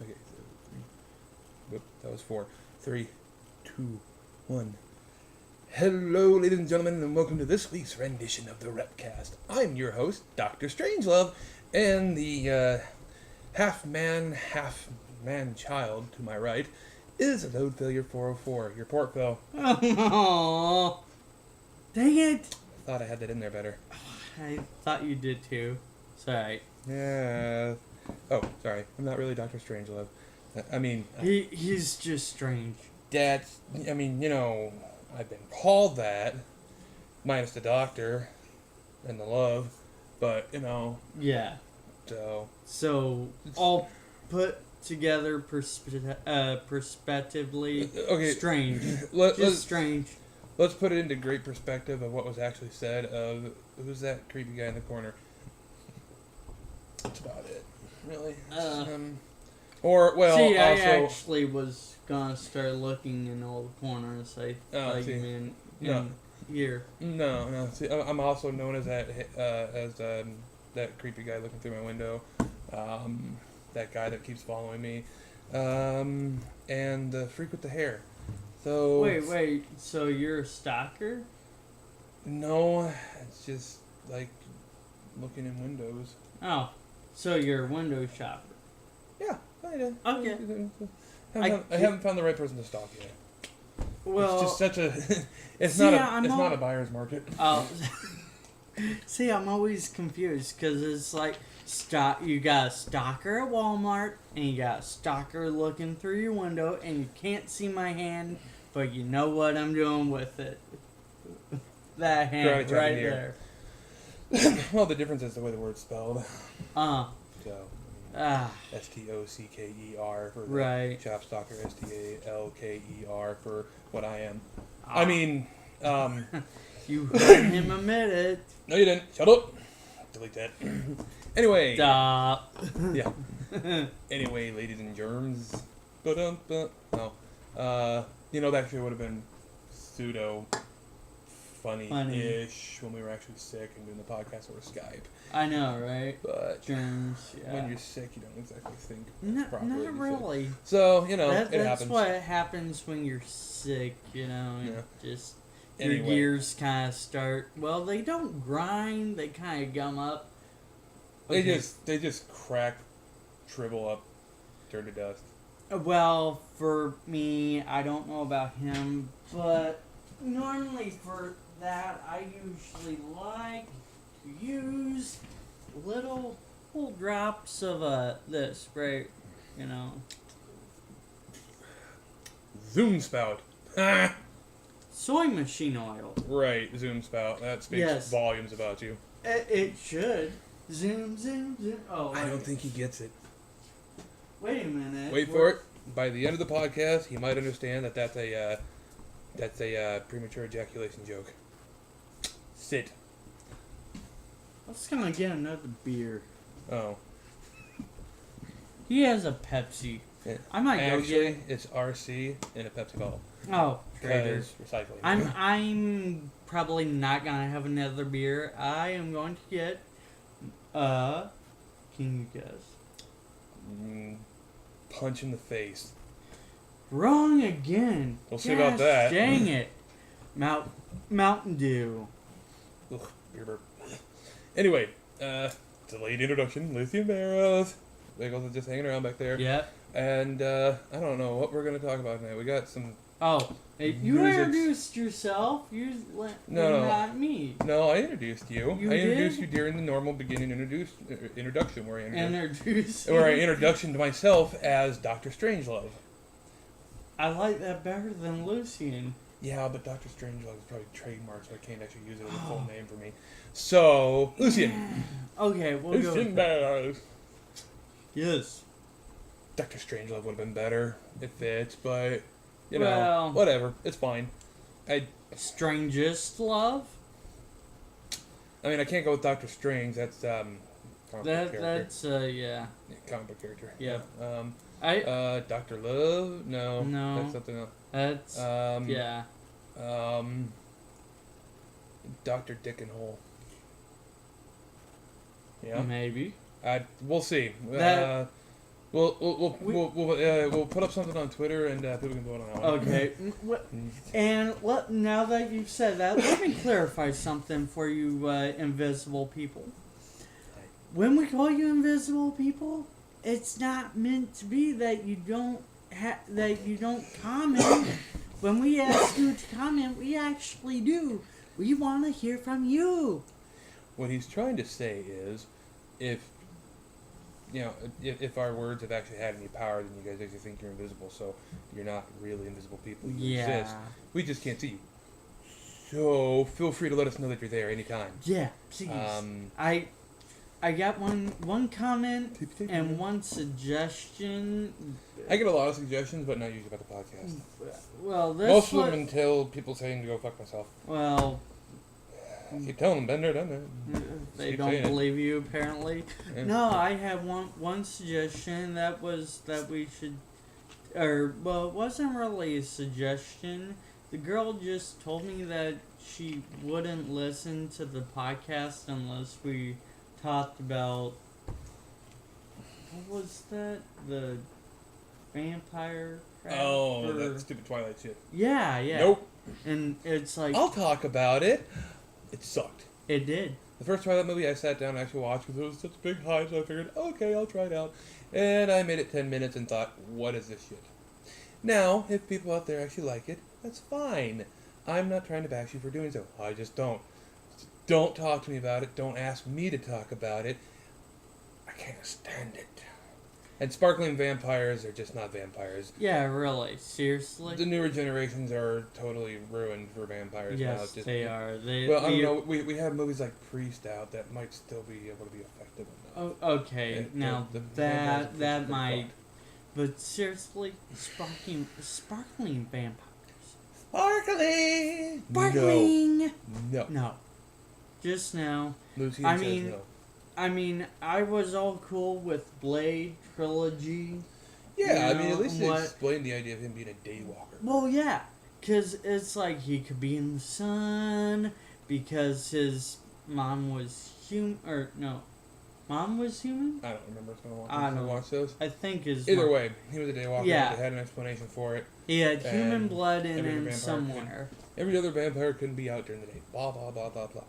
Okay, so 3. Whoop, that was 4. 3, 2, 1. Hello, ladies and gentlemen, and welcome to this week's rendition of the WREPcast. I'm your host, Dr. Strangelove, and the half-man, half-man-child to my right is Load Failure 404, your port fill. Oh, dang it! I thought I had that in there better. I thought you did too. Sorry. Yeah. Oh, sorry. I'm not really Dr. Strangelove. He's just strange. That's, I've been called that, minus the doctor and the love, but, Yeah. So all put together perspectively, okay. Strange. Let's Strange. Let's put it into great perspective of what was actually said of, who's that creepy guy in the corner? That's about it. Really? I actually was gonna start looking in all the corners. Here. No. See, I'm also known as that creepy guy looking through my window. That guy that keeps following me. And the freak with the hair. So Wait. So you're a stalker? No, it's just like looking in windows. Oh, so you're a window shopper? Yeah, kinda. Okay. I haven't found the right person to stalk yet. Well, it's just such a. It's not a buyer's market. Oh. See, I'm always confused because it's like you got a stalker at Walmart and you got a stalker looking through your window and you can't see my hand, but you know what I'm doing with it. That hand right there. Well, the difference is the way the word's spelled. So, S-T-O-C-K-E-R for the right. shop stalker, S-T-A-L-K-E-R for what I am. You heard him admit it. No, you didn't. Shut up. Delete that. Anyway. Stop. Yeah. Anyway, ladies and germs. No. That actually would have been pseudo funny-ish when we were actually sick and doing the podcast over Skype. I know, right? But germs, yeah. When you're sick, you don't exactly think properly. Not really. So, it that's happens. That's what happens when you're sick, Yeah. Just Anyway. your gears kind of start. Well, they don't grind. They kind of gum up. Okay. They just crack, shrivel up, turn to dust. Well, for me, I don't know about him, but normally for that, I usually like to use little drops of the spray, Zoom spout. Soy machine oil. Right, Zoom spout. That speaks volumes about you. It should. Zoom. Oh, I don't think he gets it. Wait a minute. Wait for it. By the end of the podcast, he might understand that's a premature ejaculation joke. Sit. Let's gonna get another beer. Oh. He has a Pepsi. Yeah. I might go get it. It's RC in a Pepsi bottle. Oh, traitor. Recycling. I'm probably not gonna have another beer. I am going to get can you guess? Punch in the face. Wrong again. We'll see about that. Dang it. Mountain Dew. Ugh, beer burp. Anyway, delayed introduction. Lucien Barrows. Bagels are just hanging around back there. Yep. And I don't know what we're gonna talk about tonight. We got some. Oh, hey, you introduced yourself. Not me. No, I introduced you. You I introduced did? you during the normal beginning introduction where I introduced introduction to myself as Dr. Strangelove. I like that better than Lucien. Yeah, but Dr. Strangelove is probably trademarked, so I can't actually use it as a full name for me. So, Lucien. Okay, we'll go. Lucien Barrows. Yes. Dr. Strangelove would have been better. It fits, but whatever. It's fine. Strangest love? I can't go with Dr. Strange. That's comic book character. That's yeah, comic book character. Yeah. Dr. Love? No. That's something else. That's yeah. Dr. Dick and Hole. Yeah. Maybe. We'll see. We'll put up something on Twitter and people can vote on that one. Okay. And now that you've said that, let me clarify something for you invisible people. When we call you invisible people, it's not meant to be that you don't comment. When we ask you to comment, we actually do. We want to hear from you. What he's trying to say is, if our words have actually had any power, then you guys actually think you're invisible, so you're not really invisible people. You exist. We just can't see you. So feel free to let us know that you're there anytime. Yeah, please. I got one comment and one suggestion. I get a lot of suggestions, but not usually about the podcast. Well, most of them until people saying to go fuck myself. Well, I keep telling them, been there, done that. They don't believe you, apparently. Yeah. No, I have one suggestion that we should, it wasn't really a suggestion. The girl just told me that she wouldn't listen to the podcast unless we talked about, what was that? The vampire crap? Oh, that stupid Twilight shit. Yeah. Nope. And it's like, I'll talk about it. It sucked. It did. The first Twilight movie I sat down and actually watched because it was such a big hype, so I figured, okay, I'll try it out. And I made it 10 minutes and thought, what is this shit? Now, if people out there actually like it, that's fine. I'm not trying to bash you for doing so. I just don't. Don't talk to me about it. Don't ask me to talk about it. I can't stand it. And sparkling vampires are just not vampires. Yeah, really. Seriously? The newer generations are totally ruined for vampires now. Yes, they are. I don't know. We have movies like Priest out that might still be able to be effective on that. Oh, okay. And now, the that might... But seriously, sparkling vampires. Sparkling! Sparkling! No. Just now. Lucien I says mean, no. I was all cool with Blade trilogy. Yeah, at least they explained the idea of him being a daywalker. Well, yeah, because it's like he could be in the sun because his mom was human, mom was human? I don't remember. It's been a long time since I watched those. I think Either way, he was a daywalker. Yeah. They had an explanation for it. He had human blood in every him vampire somewhere. Every other vampire couldn't be out during the day. Blah, blah, blah, blah, blah.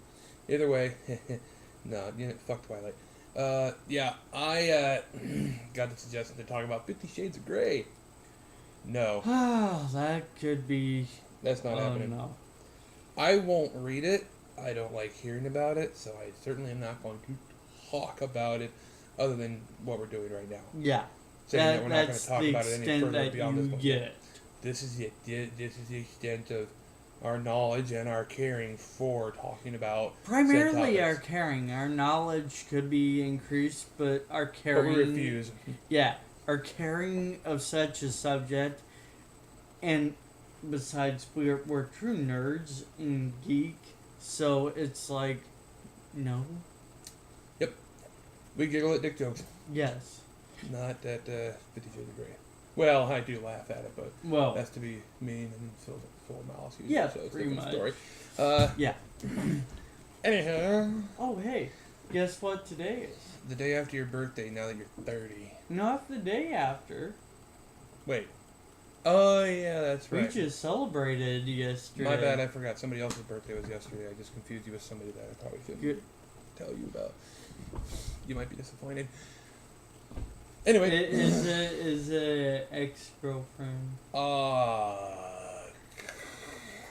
Either way, no, fuck Twilight. I got the suggestion to talk about 50 Shades of Grey. No. Oh, that could be... That's not happening. No. I won't read it. I don't like hearing about it, so I certainly am not going to talk about it other than what we're doing right now. Yeah. Saying that we're not going to talk about it any further beyond this point. Get. This is it. This is the extent of our knowledge and our caring for talking about primarily our caring. Our knowledge could be increased, but our caring... But we refuse. Yeah. Our caring of such a subject, and besides, we're true nerds and geek, so it's like, no. Yep. We giggle at dick jokes. Yes. Not at 50 Shades of Grey. Well, I do laugh at it, but that's to be mean and full of malice. Yeah, so it's pretty a much. Story. Yeah. Anyhow. Oh, hey. Guess what today is? The day after your birthday, now that you're 30. Not the day after. Wait. Oh, yeah, that's right. We just celebrated yesterday. My bad, I forgot. Somebody else's birthday was yesterday. I just confused you with somebody that I probably shouldn't tell you about. You might be disappointed. Anyway. Is a ex-girlfriend.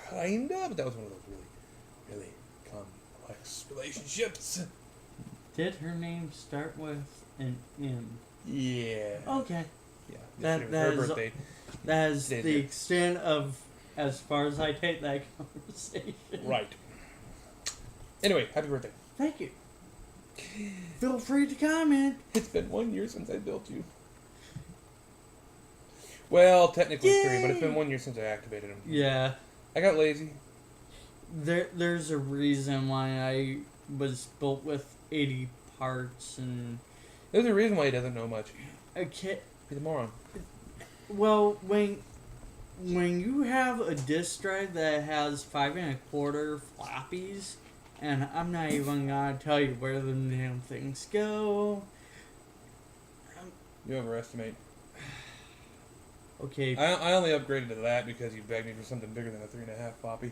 Kinda, but that was one of those really, really complex relationships. Did her name start with an M? Yeah. Okay. Yeah. Her birthday. That is the extent of as far as I take that conversation. Right. Anyway, happy birthday. Thank you. Feel free to comment. It's been 1 year since I built you. Well, technically 3, but it's been 1 year since I activated them. Yeah. I got lazy. There's a reason why I was built with 80 parts and... There's a reason why he doesn't know much. Okay. He's a moron. Well, when you have a disk drive that has 5 1/4 floppies, and I'm not even gonna tell you where the damn things go. You overestimate. Okay. I only upgraded to that because you begged me for something bigger than a 3.5 floppy.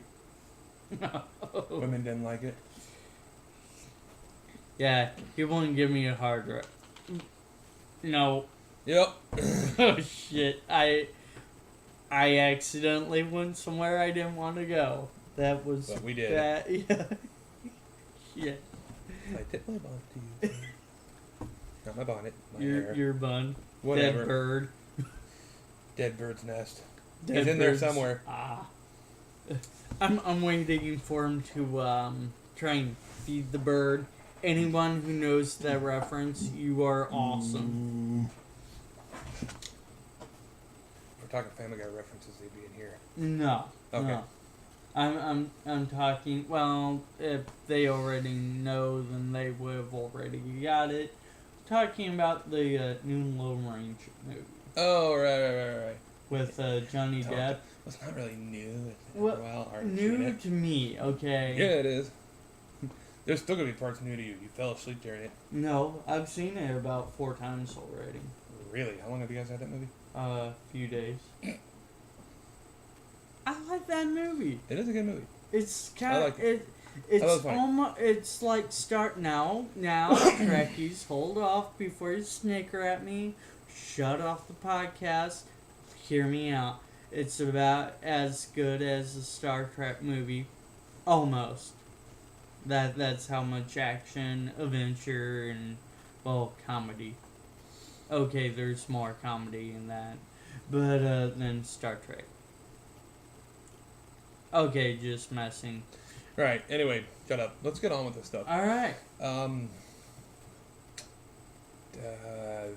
No. Women didn't like it. Yeah, he wouldn't give me a hard drive. No. Yep. Oh shit! I accidentally went somewhere I didn't want to go. That was. But we did. That, yeah. Yeah. I tipped my bonnet to you. Not my bonnet. My hair. Your bun. Whatever. Dead bird. Dead bird's nest. Dead He's in birds. there somewhere. I'm waiting for him to try and feed the bird. Anyone who knows that reference, you are awesome. If we're talking Family Guy references, they'd be in here. No. Okay. No. I'm talking. Well, if they already know, then they would have already got it. Talking about the new Lone Range movie. Oh, right. With Johnny Depp. It's not really new. Well, new to me, okay? Yeah, it is. There's still going to be parts new to you. You fell asleep during it. No, I've seen it about 4 times already. Really? How long have you guys had that movie? A few days. I like that movie. It is a good movie. It's kind of like it. It's almost. It's like start now. Trekkies, hold off before you snicker at me. Shut off the podcast. Hear me out. It's about as good as a Star Trek movie, almost. That's how much action, adventure, and comedy. Okay, there's more comedy in that, but than Star Trek. Okay, just messing. Right. Anyway, shut up. Let's get on with this stuff. All right.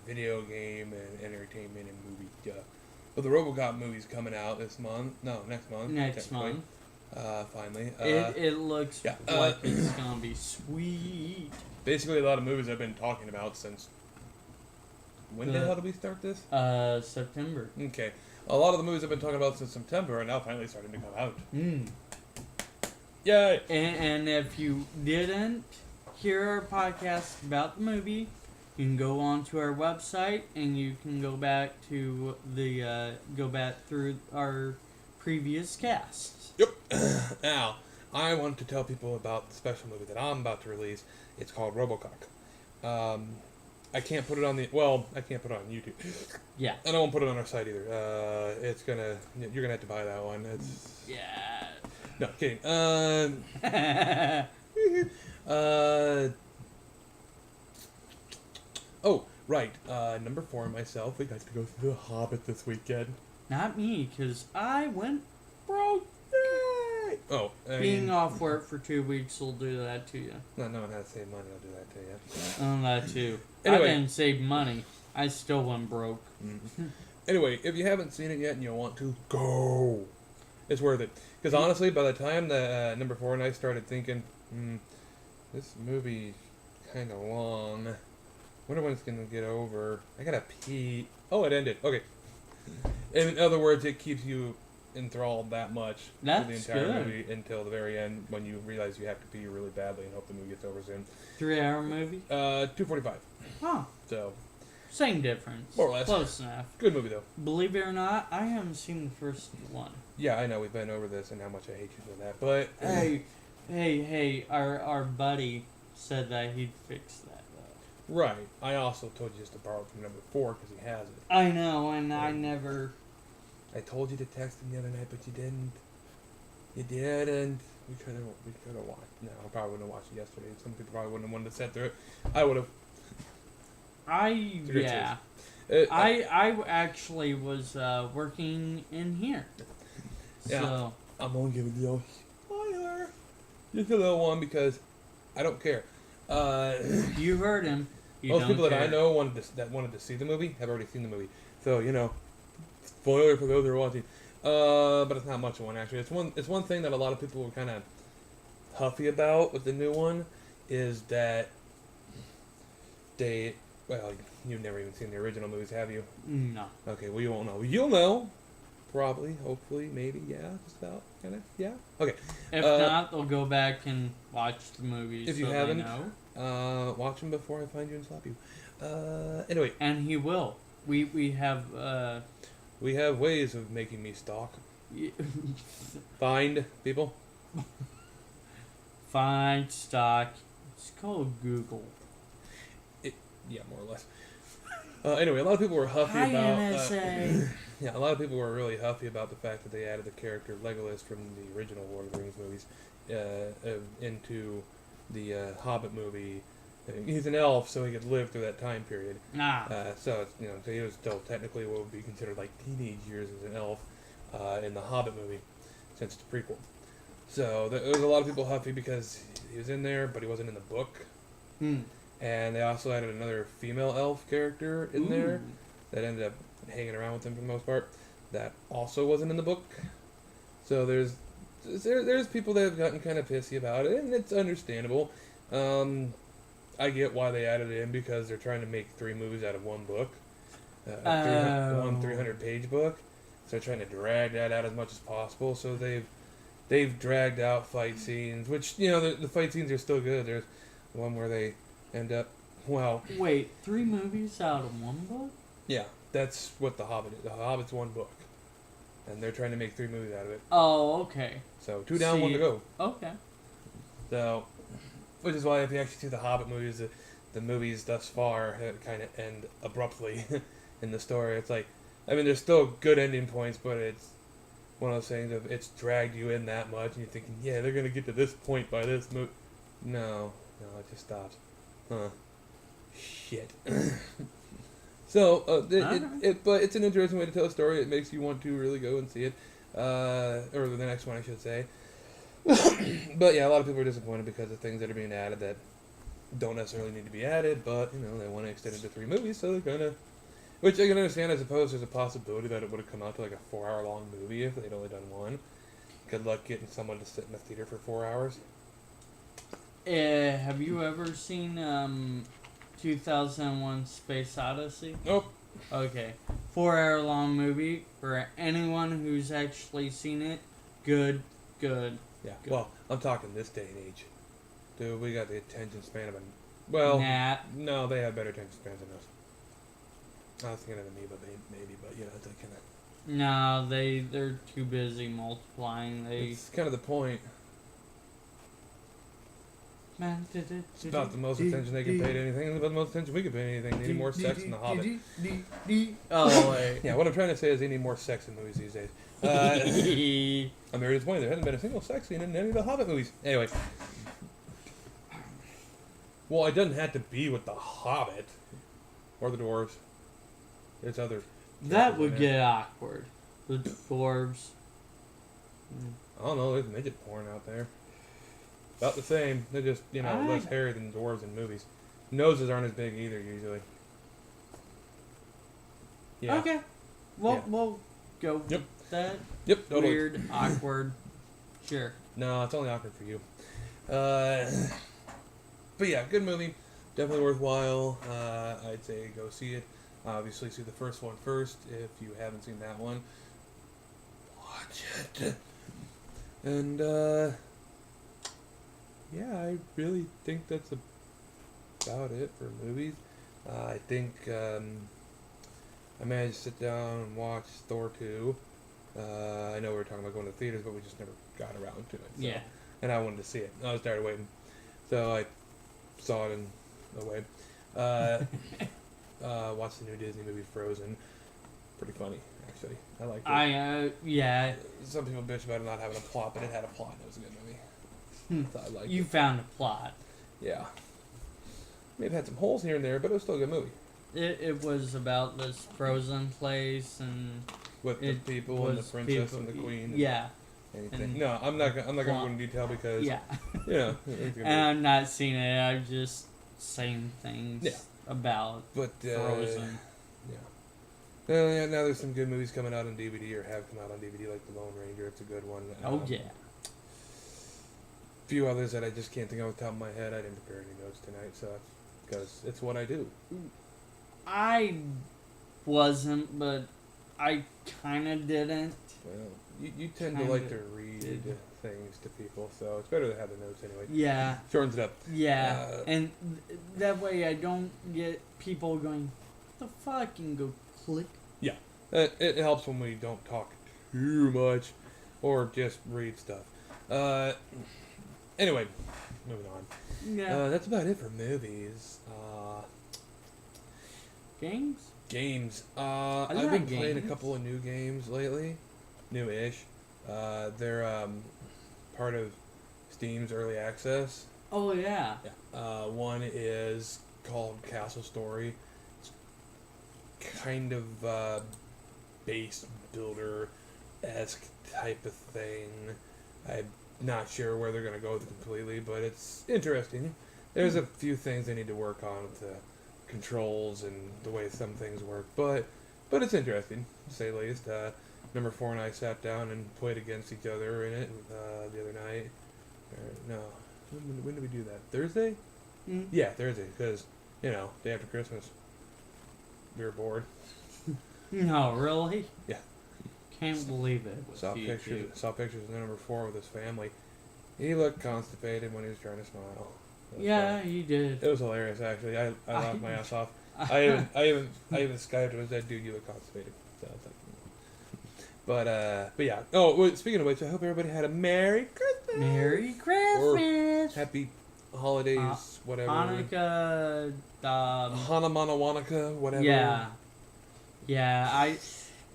Video game and entertainment and movie stuff. Well, the RoboCop movie's coming out this month. No, next month. Next month. Finally. It looks like it's gonna be sweet. Basically, a lot of movies I've been talking about since. When the hell did we start this? September. Okay. A lot of the movies I've been talking about since September are now finally starting to come out. Yay! And if you didn't hear our podcast about the movie, you can go on to our website and you can go back to go back through our previous casts. Yep. Now, I want to tell people about the special movie that I'm about to release. It's called RoboCop. I can't put it on I can't put it on YouTube. Yeah. And I won't put it on our site either. You're gonna have to buy that one. Yeah. No, kidding. Oh, right. Number 4 and myself, we got to go through The Hobbit this weekend. Not me, because I went broke. Oh, being off work for 2 weeks will do that to you. No one has to save money. I'll do that to you. That too. Anyway. I didn't save money. I still went broke. Anyway, if you haven't seen it yet and you want to, go. It's worth it. Because honestly, by the time the number 4 and I started thinking, this movie's kind of long. Wonder when it's going to get over. I gotta pee. Oh, it ended. Okay. In other words, it keeps you enthralled that much That's through the entire good. movie until the very end when you realize you have to pee really badly and hope the movie gets over soon. 3-hour movie? 2:45. Huh. So. Same difference. More or less. Close enough. Good movie, though. Believe it or not, I haven't seen the first one. Yeah, I know. We've been over this and how much I hate you for that. But Hey, our buddy said that he'd fix that, though. Right. I also told you just to borrow it from number 4 because he has it. I know, and I never... I told you to text him the other night, but you didn't. You didn't. We could have watched. No, I probably wouldn't have watched it yesterday. Some people probably wouldn't have wanted to sit through it. I would have. I actually was working in here. Yeah. So. I'm going to give a little spoiler. Just a little one because I don't care. You heard him. Most people that I know wanted to see the movie have already seen the movie. So, spoiler for those who are watching. But it's not much of one, actually. It's one thing that a lot of people were kind of huffy about with the new one is that you've never even seen the original movies, have you? No. Okay, well, you won't know. You'll know. Probably, hopefully, maybe, yeah, just about, kind of, yeah. Okay. If not, they'll go back and watch the movies. If you haven't, watch them before I find you and slap you. Anyway. And he will. We have We have ways of making me stalk. Find people. find stock. It's called Google. Yeah, more or less. Anyway, a lot of people were huffy Hi, about. NSA. Yeah, a lot of people were really huffy about the fact that they added the character Legolas from the original Lord of the Rings movies into the Hobbit movie. He's an elf, so he could live through that time period. So it's, so he was still technically what would be considered like teenage years as an elf in the Hobbit movie, since it's a prequel. So there was a lot of people huffy because he was in there, but he wasn't in the book. And they also added another female elf character in there that ended up hanging around with him for the most part. That also wasn't in the book. So there's people that have gotten kind of pissy about it, and it's understandable. I get why they added it in because they're trying to make 3 movies out of one book, one 300-page book. So they're trying to drag that out as much as possible. So they've dragged out fight scenes, which the fight scenes are still good. There's one where they end up Wait, 3 movies out of one book? Yeah, that's what The Hobbit is. The Hobbit's one book, and they're trying to make 3 movies out of it. Oh, okay. So 2 down, 1 to go. Okay. So, which is why if you actually see the Hobbit movies, the movies thus far kind of end abruptly in the story. It's like, there's still good ending points, but it's one of those things of it's dragged you in that much, and you're thinking, yeah, they're gonna get to this point by this movie. No, it just stops. Shit. So, but it's an interesting way to tell a story. It makes you want to really go and see it, or the next one, I should say. But yeah, a lot of people are disappointed because of things that are being added that don't necessarily need to be added, but they want to extend it to 3 movies, so they're kind of, which I can understand. I suppose there's a possibility that it would have come out to like a 4-hour long movie if they'd only done 1. Good luck getting someone to sit in the theater for 4 hours. Have you ever seen 2001 Space Odyssey? Nope. Okay. 4-hour long movie. For anyone who's actually seen it, good. Yeah. Good. Well, I'm talking this day and age. Dude, we got the attention span of no, they have better attention spans than us. I was thinking of Amoeba, maybe, but it's like kind of... No, they're too busy multiplying. It's kind of the point. It's about the most attention they can pay to anything, and about the most attention we can pay to anything. They need more sex in The Hobbit. Oh, wait. Yeah, what I'm trying to say is they need more sex in movies these days. I'm very disappointed. There hasn't been a single sex scene in any of the Hobbit movies. Anyway. Well, it doesn't have to be with the Hobbit. Or the dwarves. There's other... That would get awkward. The dwarves. I don't know, there's midget porn out there. About the same. They're just, less hairy than dwarves in movies. Noses aren't as big either, usually. Yeah. Okay. We'll go with that. Yep, totally. Weird, awkward. Sure. No, it's only awkward for you. But yeah, good movie. Definitely worthwhile. I'd say go see it. Obviously, see the first one first. If you haven't seen that one, watch it. And, yeah, I really think that's about it for movies. I think I managed to sit down and watch Thor 2. I know we were talking about going to theaters, but we just never got around to it. So. Yeah. And I wanted to see it. I was tired of waiting. So I saw it in a way. Watched the new Disney movie Frozen. Pretty funny, actually. I liked it. Yeah. Some people bitch about it not having a plot, but it had a plot and it was a good movie. So I liked You it. found a plot. Yeah. Maybe it had some holes here and there, but it was still a good movie. It was about this frozen place and With the people and the princess and the queen. Yeah. Anything. And No, I'm not gonna go into detail because and I'm not seeing it. I'm just saying things about Frozen. Yeah. Now there's some good movies coming out on DVD or have come out on DVD, like The Lone Ranger. It's a good one. Oh yeah. A few others that I just can't think of off the top of my head. I didn't prepare any notes tonight, so because it's what I do. I wasn't, but I kind of didn't. Well, you tend to like to read things to people, so it's better to have the notes anyway. Yeah. Shortens it up. Yeah, and that way I don't get people going, "What the fuck?" and go Click. Yeah, it helps when we don't talk too much or just read stuff. Anyway, moving on. Yeah. That's about it for movies. Games? Games. I I've been like playing a games. couple of new games lately. New-ish. They're part of Steam's early access. Oh, yeah. Yeah. One is called Castle Story. It's kind of base builder-esque type of thing. I'm not sure where they're going to go with it completely, but it's interesting. There's a few things they need to work on with the controls and the way some things work, but it's interesting, to say the least. Number 4 and I sat down and played against each other in it the other night. No, when did we do that? Thursday? Mm. Yeah, Thursday, because, day after Christmas, we were bored. No, really? Yeah. Can't believe it. Saw pictures of number 4 with his family. He looked constipated when he was trying to smile. Yeah, you did. It was hilarious, actually. I laughed my ass off. I even Skyped him and said, "Dude, you look constipated." So I was like, but yeah. Oh, well, speaking of which, I hope everybody had a Merry Christmas. Merry Christmas. Or Happy Holidays, whatever. Hanukkah. Wanaka, whatever. Yeah. Yeah,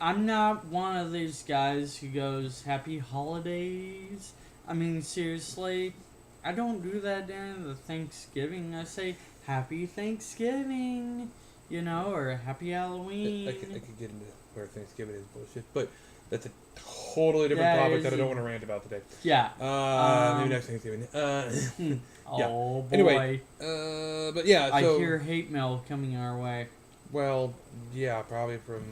I'm not one of these guys who goes, Happy Holidays. I mean, seriously, I don't do that during the Thanksgiving. I say, Happy Thanksgiving, or Happy Halloween. I could get into where Thanksgiving is bullshit, but that's a totally different topic that I don't want to rant about today. Yeah. Maybe next Thanksgiving. Oh, boy. Anyway, but yeah, so... I hear hate mail coming our way. Well, yeah, probably from,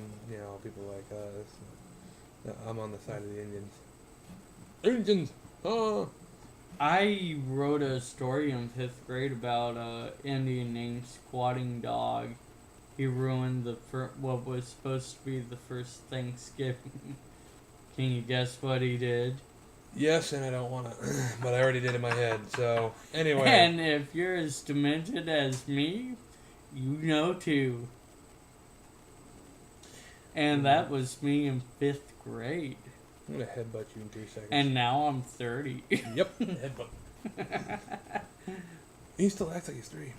people like us. I'm on the side of the Indians. Indians! Oh! I wrote a story in 5th grade about an Indian named Squatting Dog. He ruined what was supposed to be the first Thanksgiving. Can you guess what he did? Yes, and I don't want to, but I already did in my head, so anyway. And if you're as demented as me, you know too. And that was me in 5th grade. I'm going to headbutt you in 2 seconds. And now I'm 30. Yep, headbutt. He still acts like he's 3.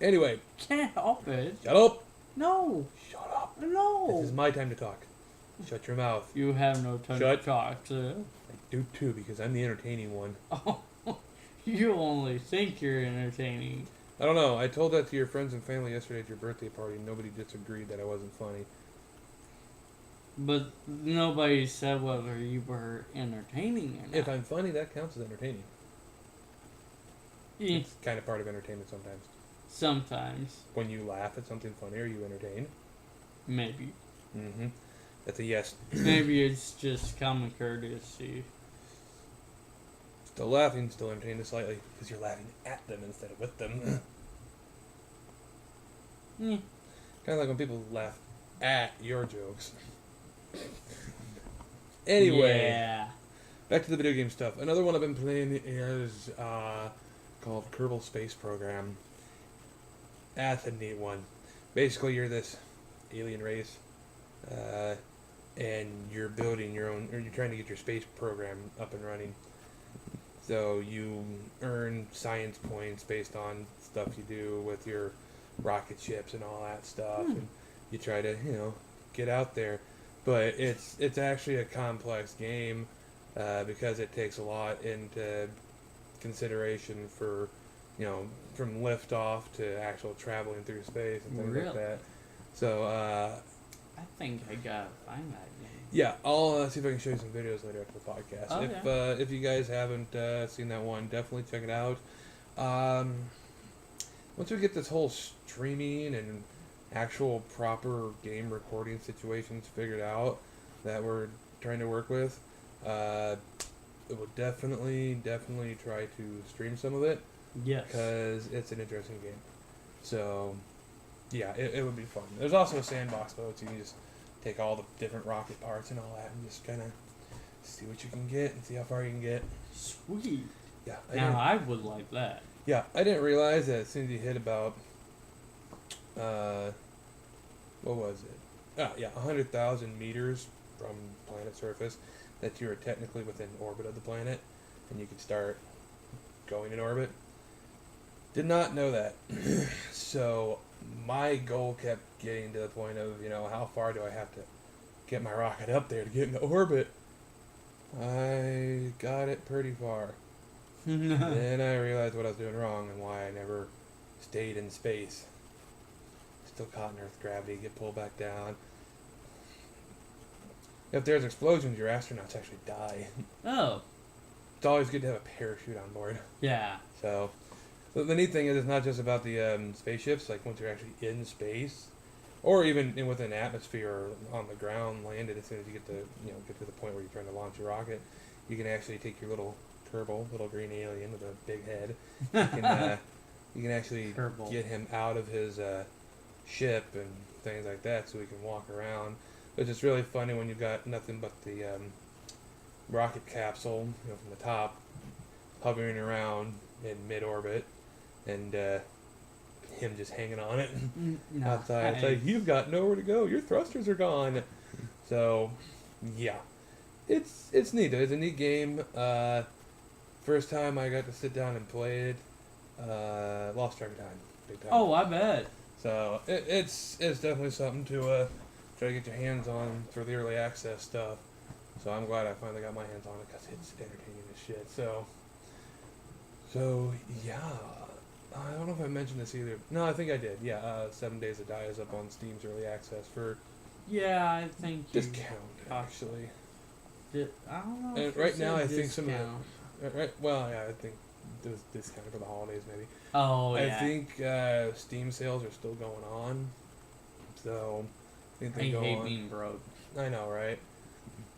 Anyway. Can't help it. Shut up! No. Shut up. No. This is my time to talk. Shut your mouth. You have no time to talk, sir. I do too, because I'm the entertaining one. Oh, you only think you're entertaining. I don't know. I told that to your friends and family yesterday at your birthday party, and nobody disagreed that I wasn't funny. But nobody said whether you were entertaining or not. If I'm funny, that counts as entertaining. Yeah. It's kind of part of entertainment sometimes. Sometimes. When you laugh at something funny, are you entertained? Maybe. Mm-hmm. That's a yes. Maybe it's just common courtesy. Still laughing, still entertained slightly, because you're laughing at them instead of with them. Yeah. Kind of like when people laugh at your jokes. Anyway, Yeah. back to the video game stuff. Another one I've been playing is called Kerbal Space Program. That's a neat one. Basically, you're this alien race, and you're building your own, or you're trying to get your space program up and running. So you earn science points based on stuff you do with your rocket ships and all that stuff, and you try to, get out there. But it's actually a complex game because it takes a lot into consideration for, from liftoff to actual traveling through space and things like that. So I think I gotta find that game. yeah, I'll see if I can show you some videos later after the podcast. Oh, If you guys haven't seen that one, definitely check it out. Once we get this whole streaming and actual proper game recording situations figured out that we're trying to work with, it will definitely try to stream some of it. Yes. Because it's an interesting game. So, yeah, it would be fun. There's also a sandbox mode, so you can just take all the different rocket parts and all that and just kind of see what you can get and see how far you can get. Sweet. Yeah. I would like that. Yeah, I didn't realize that as soon as you hit about what was it? 100,000 meters from planet surface, that you are technically within orbit of the planet, and you could start going in orbit. Did not know that. So my goal kept getting to the point of, how far do I have to get my rocket up there to get into orbit? I got it pretty far. Then I realized what I was doing wrong and why I never stayed in space. Still caught in Earth gravity, get pulled back down. If there's explosions, your astronauts actually die. Oh. It's always good to have a parachute on board. Yeah. So the neat thing is, it's not just about the spaceships. Like, once you're actually in space, or even within atmosphere or on the ground, landed, as soon as you get to the point where you're trying to launch your rocket, you can actually take your little Kerbal, little green alien with a big head. You can actually get him out of his ship and things like that, so he can walk around. Which is really funny when you've got nothing but the rocket capsule, from the top, hovering around in mid-orbit, and him just hanging on it outside. It's like, you've got nowhere to go. Your thrusters are gone. So, yeah, it's neat. It's a neat game. First time I got to sit down and play it, lost track of time, big time. Oh, I bet. So it's definitely something to try to get your hands on for the early access stuff. So I'm glad I finally got my hands on it, because it's entertaining as shit. So yeah, I don't know if I mentioned this either. No, I think I did. Yeah, 7 Days to Die is up on Steam's early access for I think discount actually. I don't know. And right now, I think some of the I think it was discounted for the holidays maybe. Oh yeah. I think Steam sales are still going on. So I think they go hate on. being broke. I know, right?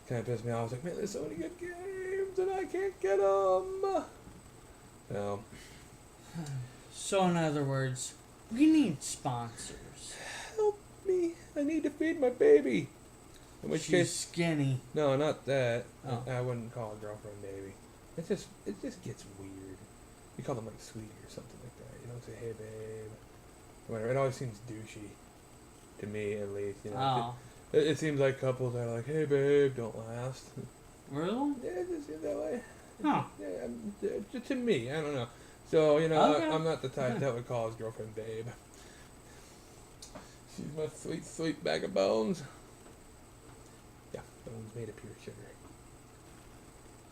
Kind of pissed me off. I was like, man, there's so many good games and I can't get them. So in other words, we need sponsors. Help me! I need to feed my baby. In which She's case, skinny. no, not that. Oh. I wouldn't call a girlfriend baby. It just gets weird. You call them like sweetie or something like that. You don't say, hey babe. Whatever. It always seems douchey. To me, at least. Oh. It seems like couples that are like, hey babe, don't last. Really? Yeah, it just seems that way. Huh. Yeah, to me, I don't know. So, Okay. I'm not the type that would call his girlfriend babe. She's my sweet, sweet bag of bones. Yeah, bones made of pure sugar.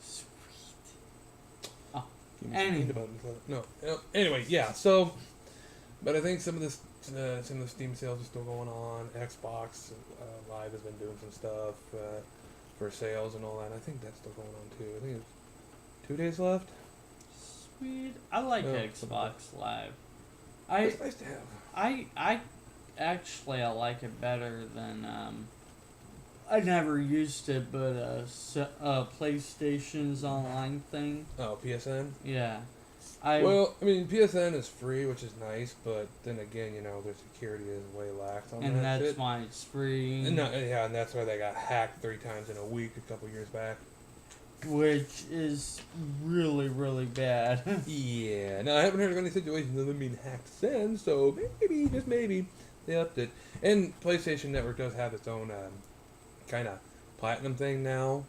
Sweet. Oh. Anyway, yeah. So, but I think some of the Steam sales are still going on. Xbox Live has been doing some stuff for sales and all that. I think that's still going on too. I think it's 2 days left. Sweet. I like Xbox Live. It's nice to have. I actually like it better than I never used it, but PlayStation's online thing. Oh, PSN? Yeah. PSN is free, which is nice, but then again, their security is way lax on that. And that's shit. why it's free. And that's why they got hacked 3 times in a week a couple years back. Which is really, really bad. Yeah. Now, I haven't heard of any situations of them being hacked since, so maybe, just maybe, they upped it. And PlayStation Network does have its own kind of platinum thing now.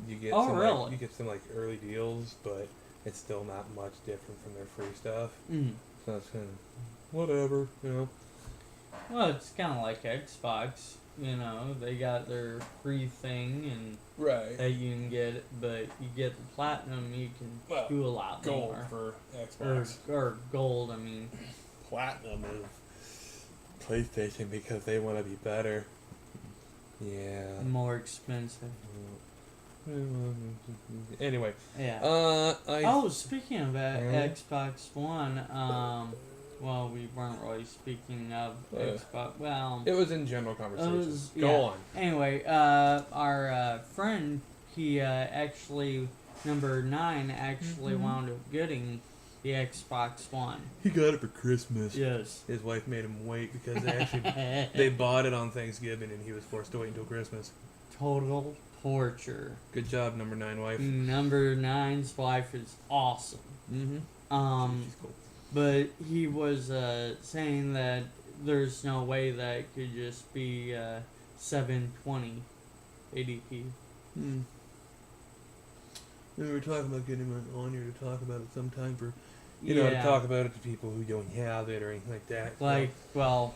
You get really? You get some early deals, but it's still not much different from their free stuff. Mm. So it's kind of whatever, Well, it's kind of like Xbox. They got their free thing, and right. that you can get it, but you get the platinum, you can do a lot gold more. for Xbox. Or gold, I mean. Platinum is PlayStation because they want to be better. Yeah. More expensive. Anyway. Yeah. Speaking of Xbox One, well, we weren't really speaking of Xbox. Well, it was in general conversation. Go on. Anyway, our friend, he actually, number 9, actually wound up getting the Xbox One. He got it for Christmas. Yes. His wife made him wait because they bought it on Thanksgiving and he was forced to wait until Christmas. Total torture. Good job, number 9 wife. Number 9's wife is awesome. Mm-hmm. She's cool. But he was saying that there's no way that it could just be 720 ADP. We were talking about getting him on here to talk about it sometime for, to talk about it to people who don't have it or anything like that. Like, well,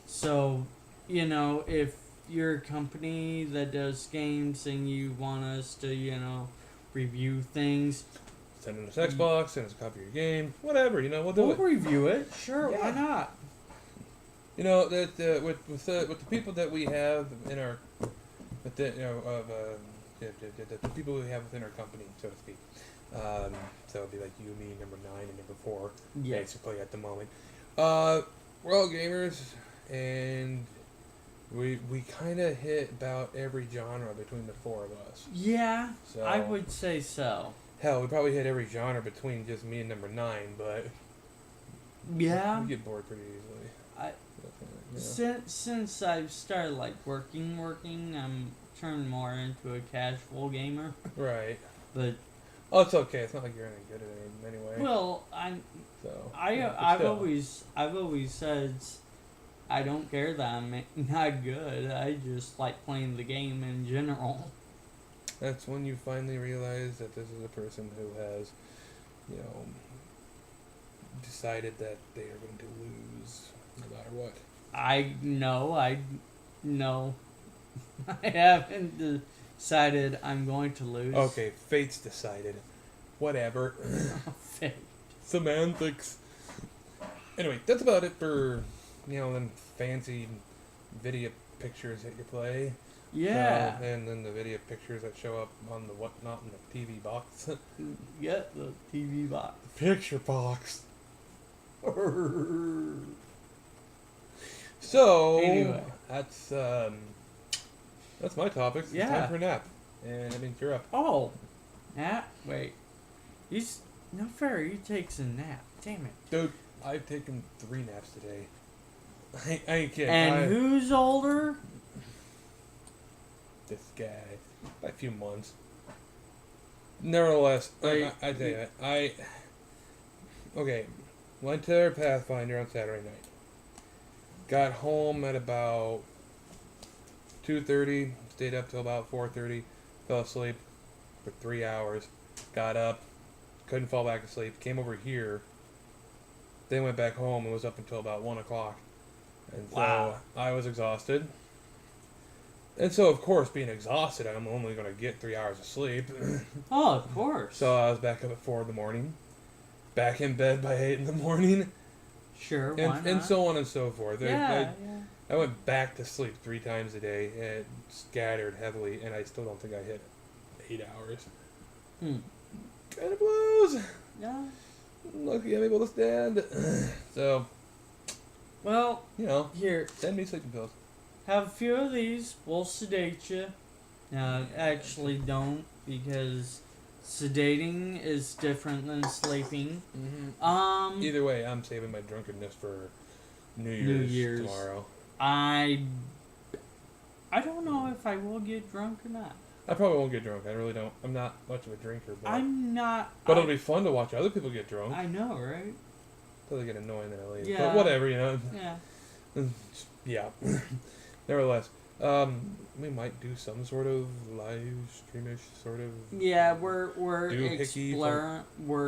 so, if you're a company that does games and you want us to, review things. Send us Xbox, send us a copy of your game, whatever, we'll do it. We'll review it, sure, why not? That with the people that we have in our, the people we have within our company, so to speak. So it'd be like you, me, number 9, and number 4, basically at the moment. We're all gamers, and we kind of hit about every genre between the 4 of us. Yeah, so, I would say so. Hell, we probably hit every genre between just me and number 9, but yeah, we get bored pretty easily. Since I've started working, I'm turned more into a casual gamer. Right. But it's okay. It's not like you're any good at it anyway. Well, I've always said I don't care that I'm not good. I just like playing the game in general. That's when you finally realize that this is a person who has, decided that they are going to lose no matter what. I haven't decided I'm going to lose. Okay, fate's decided. Whatever. Fate. Semantics. Anyway, that's about it for, them fancy video pictures that you play. Yeah. And then the video pictures that show up on the whatnot in the TV box. Get the TV box. Picture box. So, anyway. That's my topic. It's time for a nap. And I mean, you're up. Oh. Nap? Wait. He's not fair. He takes a nap. Damn it. Dude, I've taken 3 naps today. I ain't kidding. And who's older? This guy. By a few months. Nevertheless, I tell you, okay, went to Pathfinder on Saturday night. Got home at about 2:30, stayed up till about 4:30, fell asleep for 3 hours, got up, couldn't fall back asleep, came over here, then went back home and was up until about 1 o'clock. And so I was exhausted. And so, of course, being exhausted, I'm only going to get 3 hours of sleep. Oh, of course. So I was back up at 4 in the morning, back in bed by 8 in the morning. Sure, why not? And so on and so forth. Yeah. I went back to sleep 3 times a day and scattered heavily, and I still don't think I hit 8 hours. Kind of blows. Yeah. Lucky I'm able to stand. So, well, here, send me sleeping pills. Have a few of these. We'll sedate you. Actually don't, because sedating is different than sleeping. Mm-hmm. Either way, I'm saving my drunkenness for New Year's tomorrow. I don't know if I will get drunk or not. I probably won't get drunk. I really don't. I'm not much of a drinker. But I'm not. But it'll be fun to watch other people get drunk. I know, right? Until they get annoying, then I leave. Yeah. But whatever, Yeah. Yeah. Nevertheless, we might do some sort of live streamish sort of. Yeah, we're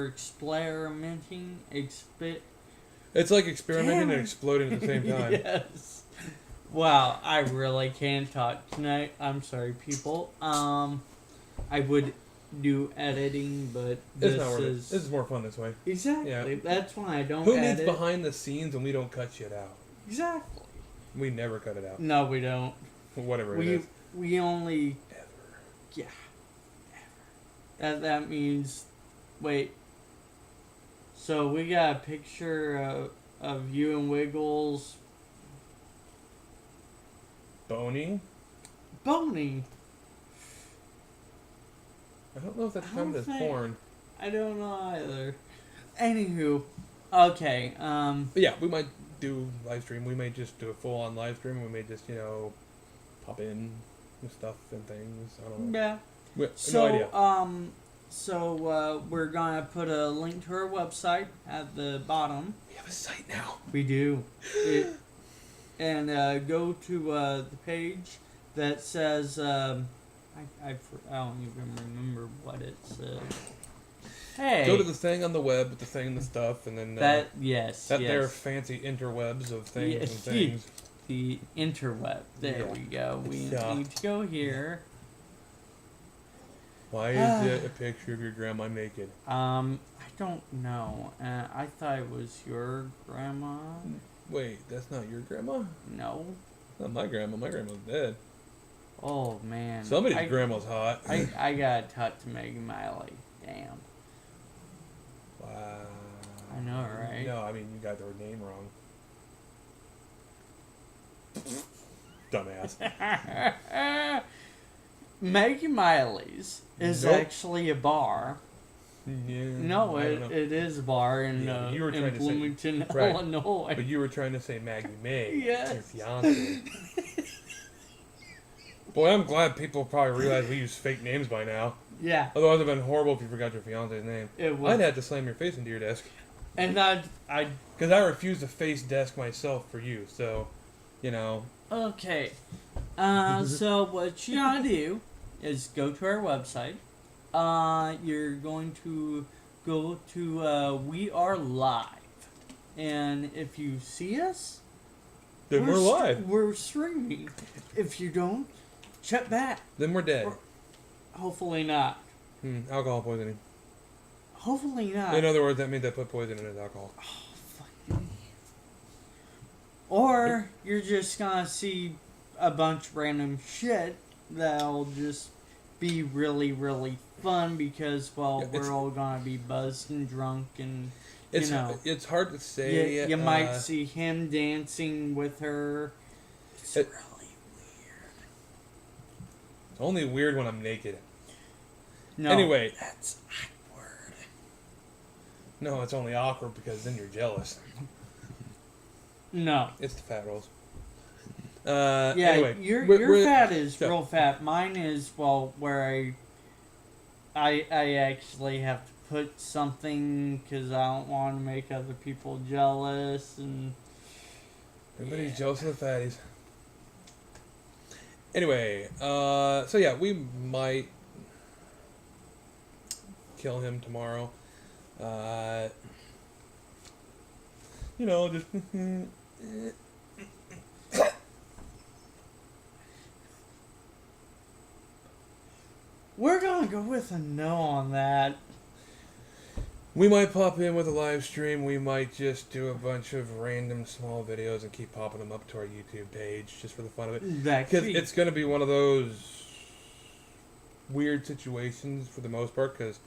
experimenting. It's like experimenting and exploding at the same time. Yes. Wow, I really can't talk tonight. I'm sorry, people. I would do editing, but this is more fun this way. Exactly. Yeah. That's why I don't. Who needs behind the scenes when we don't cut shit out? Exactly. We never cut it out. No, we don't. Whatever it is. We only... Ever. Yeah. Ever. That means... Wait. So we got a picture of you and Wiggles... Boning? Boning? I don't know if that's counted as porn. I don't know either. Anywho. Okay, But yeah, we might do live stream. We may just do a full-on live stream. We may just, pop in with stuff and things. I don't know. Yeah. No idea. So we're gonna put a link to our website at the bottom. We have a site now. We do. And go to the page that says, I don't even remember what it says. Hey. Go to the thing on the web with the thing and the stuff, and then yes. there are fancy interwebs of things and things. The interweb. There we go. We need to go here. Why is it a picture of your grandma naked? I don't know. I thought it was your grandma. Wait, that's not your grandma? No. Not my grandma. My grandma's dead. Oh, man. Somebody's grandma's hot. I gotta talk to Megan Miley. Damn. Wow. I know, right? No, I mean, you got her name wrong. Dumbass. Megan Miley's is actually a bar. Yeah, No, it is a bar in Bloomington, Illinois. But you were trying to say Maggie May. Yes. Your fiance. Boy, I'm glad people probably realize we use fake names by now. Yeah. Otherwise, it would have been horrible if you forgot your fiance's name. It would. I'd have to slam your face into your desk. And I Because I refuse to face desk myself for you, so, you know. Okay. So what you gotta do is go to our website. You're going to go to We Are Live. And if you see us, Then we're live. We're streaming. If you don't, check back. Then we're dead. Hopefully not. Alcohol poisoning. Hopefully not. In other words, that means I put poison in his alcohol. Oh, fuck me. Or you're just gonna see a bunch of random shit that'll just be really, really fun because, well, we're all gonna be buzzed and drunk and, It's hard to say. You might see him dancing with her. It's really weird. It's only weird when I'm naked. No, anyway. That's awkward. No, it's only awkward because then you're jealous. No. It's the fat rolls. Yeah, anyway, your fat is real fat. Mine is, well, where I actually have to put something because I don't want to make other people jealous. And everybody's jealous of the fatties. Anyway, so yeah, we might kill him tomorrow. Just... We're gonna go with a no on that. We might pop in with a live stream. We might just do a bunch of random small videos and keep popping them up to our YouTube page just for the fun of it. Because it's going to be one of those weird situations for the most part. Because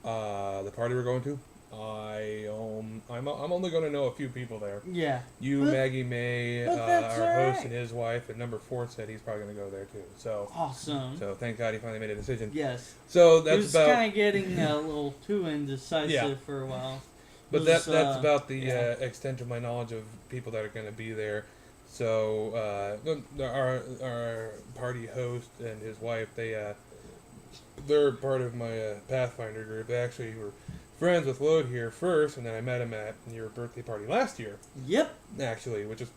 the party we're going to, I'm only going to know a few people there. Yeah. Maggie May, our host and his wife, and number 4 said he's probably going to go there too. So awesome. So thank God he finally made a decision. Yes. So that's he was kind of getting a little too indecisive for a while. But that's about the extent of my knowledge of people that are going to be there. So our party host and his wife, they're part of my Pathfinder group. They actually were friends with Lode here first, and then I met him at your birthday party last year. Yep. Actually, which is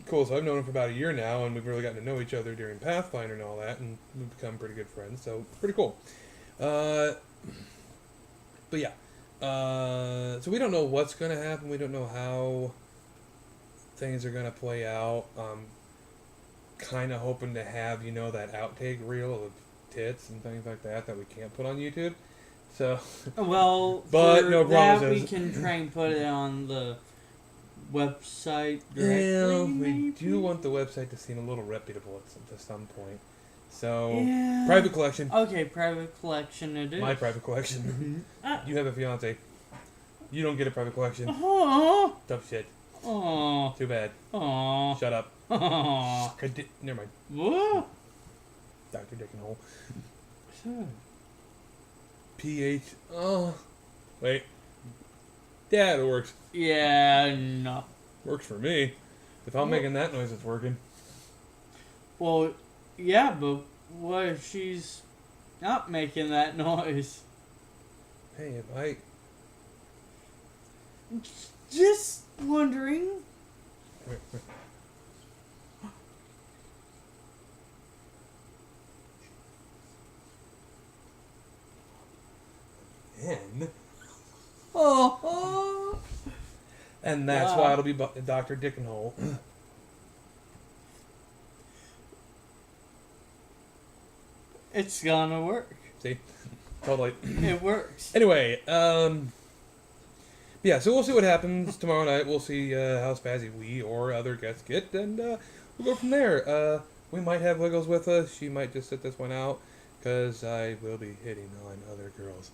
cool. So I've known him for about a year now, and we've really gotten to know each other during Pathfinder and all that, and we've become pretty good friends. So pretty cool. But yeah. So we don't know what's going to happen. We don't know how things are going to play out. Kind of hoping to have, that outtake reel of tits and things like that we can't put on YouTube. So, well, but for no that promises. we can try and put it on the website directly. Yeah, we maybe? do want the website to seem a little reputable at some point. So, Yeah. private collection. Okay, private collection it is. My private collection. You have a fiance. You don't get a private collection. Aww. Tough shit. Aww. Too bad. Aww. Shut up. Aww. Never mind. Whoa. Dr. Dick and Hole. PH. Oh. Wait. Yeah, it works. Yeah, no. Works for me. If I'm making that noise, it's working. Well, yeah, but what if she's not making that noise? Hey, if I... Just wondering. And... Oh. And that's why it'll be Dr. Dickenhole. It's gonna work. See? Totally. It works. Anyway, yeah, so we'll see what happens tomorrow night. We'll see how spazzy we or other guests get, and we'll go from there. We might have Wiggles with us. She might just sit this one out, because I will be hitting on other girls.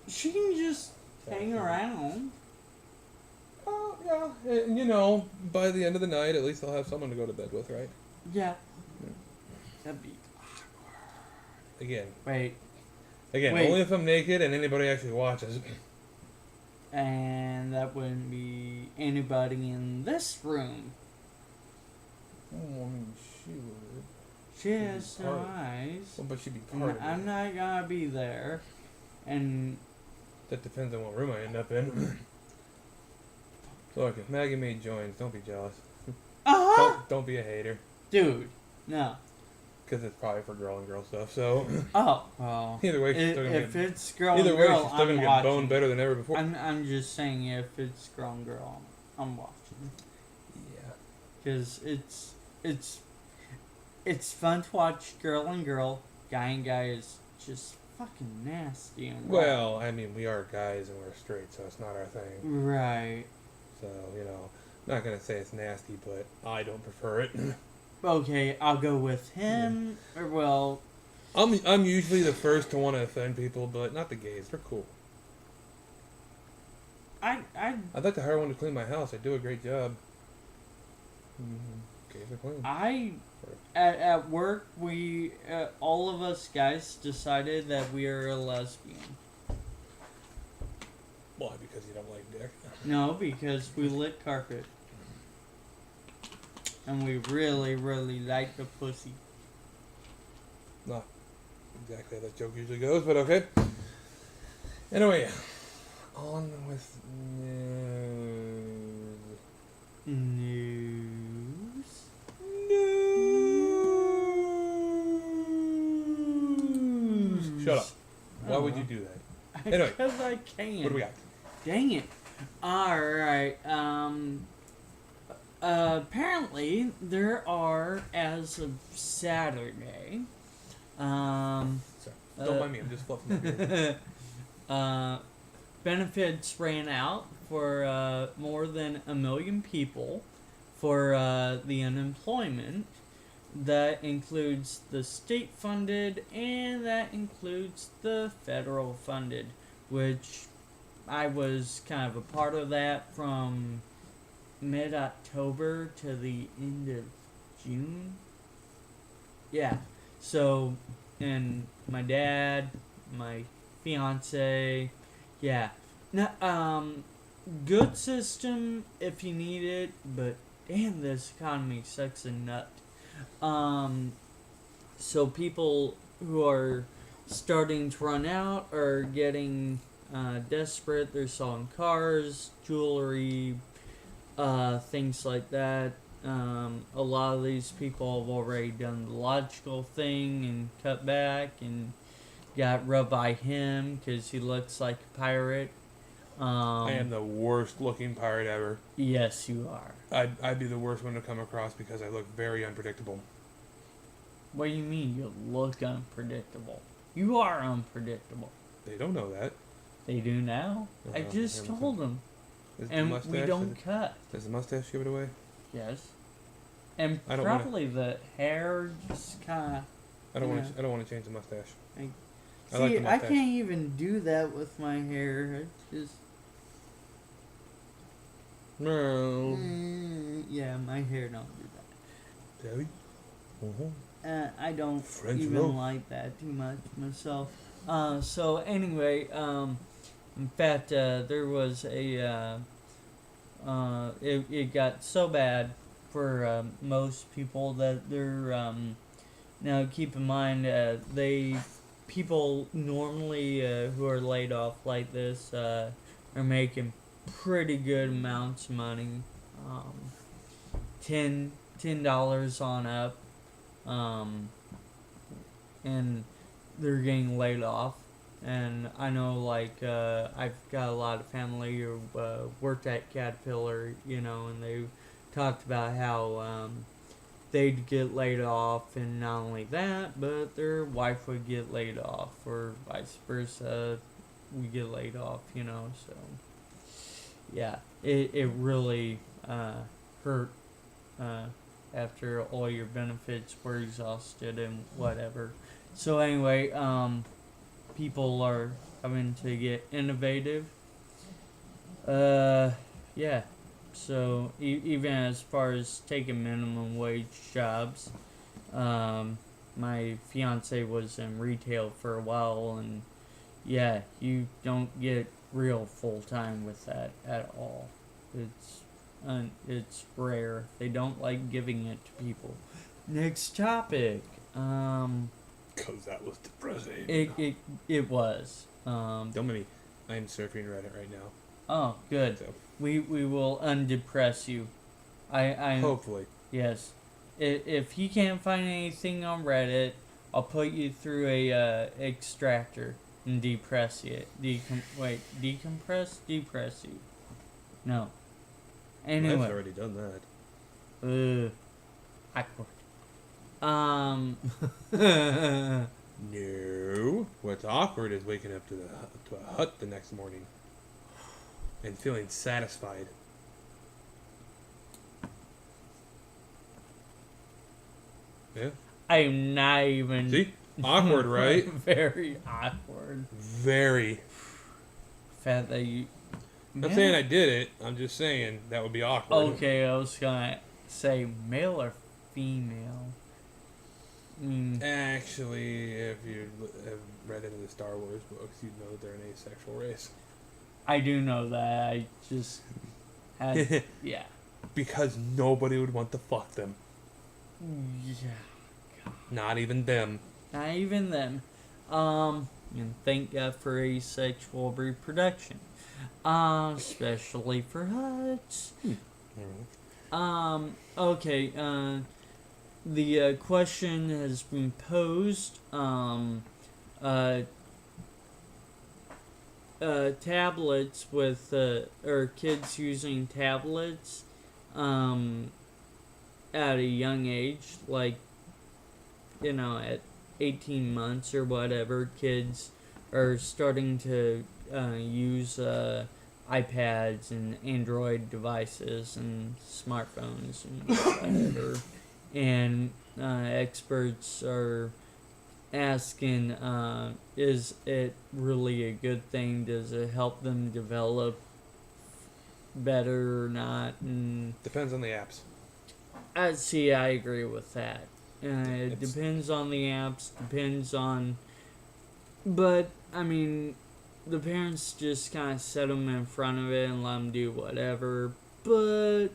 She can just hang around. Oh, yeah. And, you know, by the end of the night, at least I'll have someone to go to bed with, right? Yeah. That'd be... Again. Wait. Only if I'm naked and anybody actually watches. And that wouldn't be anybody in this room. Oh, I mean, she would. She has no eyes. Well, but she'd be part of it. I'm not gonna be there. And... That depends on what room I end up in. So, look, if Maggie May joins, don't be jealous. Don't be a hater. Dude, no. Because it's probably for girl and girl stuff, so... Oh, well. Either way, she's still gonna if get... it's girl and Either way, girl, she's still gonna get boned better than ever before. I'm just saying, if it's girl and girl, I'm watching. Yeah. Because it's fun to watch girl and girl. Guy and guy is just fucking nasty and well, I mean, we are guys and we're straight, so it's not our thing. Right. So, you know, I'm not gonna say it's nasty, but I don't prefer it. Okay, I'll go with him. Yeah. Or well, I'm usually the first to want to offend people, but not the gays. They're cool. I'd like to hire one to clean my house. I do a great job. Gays are clean. At work, we all of us guys decided that we are a lesbian. Why? Because you don't like dick? No, because we lick carpet. And we really, really like the pussy. Not exactly how that joke usually goes, but okay. Anyway, on with news. Shut up. Why would you do that? Anyway. Because I can. What do we got? Dang it. Alright, apparently there are, as of Saturday, Sorry. Don't mind me, I'm just fluffing my beard. benefits ran out for more than 1 million people for the unemployment. That includes the state-funded, and that includes the federal-funded, which I was kind of a part of that from mid-October to the end of June. Yeah. So, and my dad, my fiance, yeah. Now, good system if you need it, but damn, this economy sucks a nut. So people who are starting to run out are getting desperate. They're selling cars, jewelry, things like that. A lot of these people have already done the logical thing and cut back and got rubbed by him because he looks like a pirate. I am the worst looking pirate ever. Yes, you are. I'd be the worst one to come across because I look very unpredictable. What do you mean you look unpredictable? You are unpredictable. They don't know that. They do now. I just told them. And we don't cut. Does the mustache give it away? Yes. And probably the hair just kind of... I don't want to change the mustache. I like the mustache. I can't even do that with my hair. It's just... No. Yeah, my hair don't do that. Debbie? I don't French even roll. like that too much myself. So anyway, in fact, there was a, it got so bad for most people that they're, now keep in mind, they people normally who are laid off like this are making pretty good amounts of money. Um, $10 on up, and they're getting laid off. And I know, like, I've got a lot of family who worked at Caterpillar, and they talked about how they'd get laid off, and not only that, but their wife would get laid off, or vice versa, we get laid off, so yeah, it really hurt after all your benefits were exhausted and whatever. So anyway, people are having to get innovative. Yeah. So even as far as taking minimum wage jobs, my fiance was in retail for a while, and yeah, you don't get real full time with that at all. It's rare. They don't like giving it to people. Next topic. Because that was depressing. It was. Don't make me. I'm surfing Reddit right now. Oh, good. So. We will undepress you. I Hopefully. Yes. If you can't find anything on Reddit, I'll put you through a extractor and depress you. Decompress? Depress you. No. Anyway. I've already done that. Awkward. No. What's awkward is waking up to a hut the next morning and feeling satisfied. Yeah. I'm not even. See? Awkward, right? Very awkward. Very. Fact that you. I'm not saying I did it. I'm just saying that would be awkward. Okay, I was gonna say male or female. Actually, if you have read any of the Star Wars books, you'd know that they're an asexual race. I do know that. I just had. Yeah. Because nobody would want to fuck them. Yeah. Not even them. Not even them. And thank God for asexual reproduction. Especially for huts. Okay, the question has been posed. Tablets with, or kids using tablets, at a young age, like, at 18 months or whatever, kids are starting to use iPads and Android devices and smartphones and whatever. And experts are asking, is it really a good thing? Does it help them develop better or not? And Depends on the apps. I agree with that. It depends on the apps, depends on... But, I mean, the parents just kind of set them in front of it and let them do whatever. But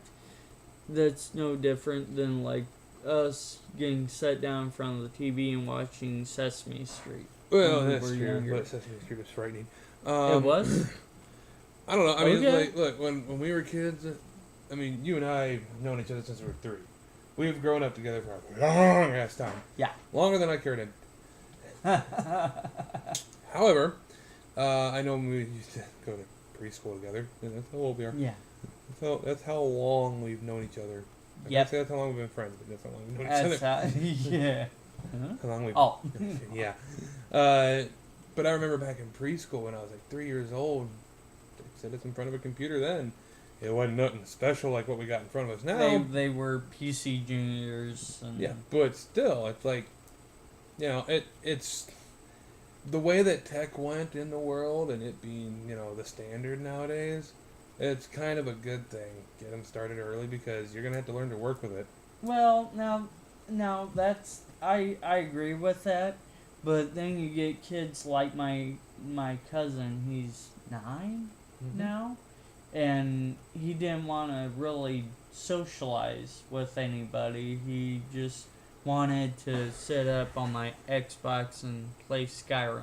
that's no different than, like, us getting set down in front of the TV and watching Sesame Street. Well, that's true. But Sesame Street was frightening. It was? I don't know. I mean, like, look, when we were kids, I mean, you and I have known each other since we were 3. We've grown up together for a long ass time. Yeah. Longer than I care to. However, I know when we used to go to preschool together. And that's how old we are. Yeah. That's how long we've known each other. I can't say that's how long we've been friends, but that's how long we've known each other. Yeah. How long we've... Oh. Yeah. But I remember back in preschool when I was like 3 years old, they set us in front of a computer then. It wasn't nothing special like what we got in front of us now. They were PC juniors. And yeah, but still, it's like, it's the way that tech went in the world and it being, the standard nowadays, it's kind of a good thing. Get them started early because you're going to have to learn to work with it. Well, now that's... I agree with that, but then you get kids like my cousin. He's 9 now. And he didn't want to really socialize with anybody. He just wanted to sit up on my Xbox and play Skyrim.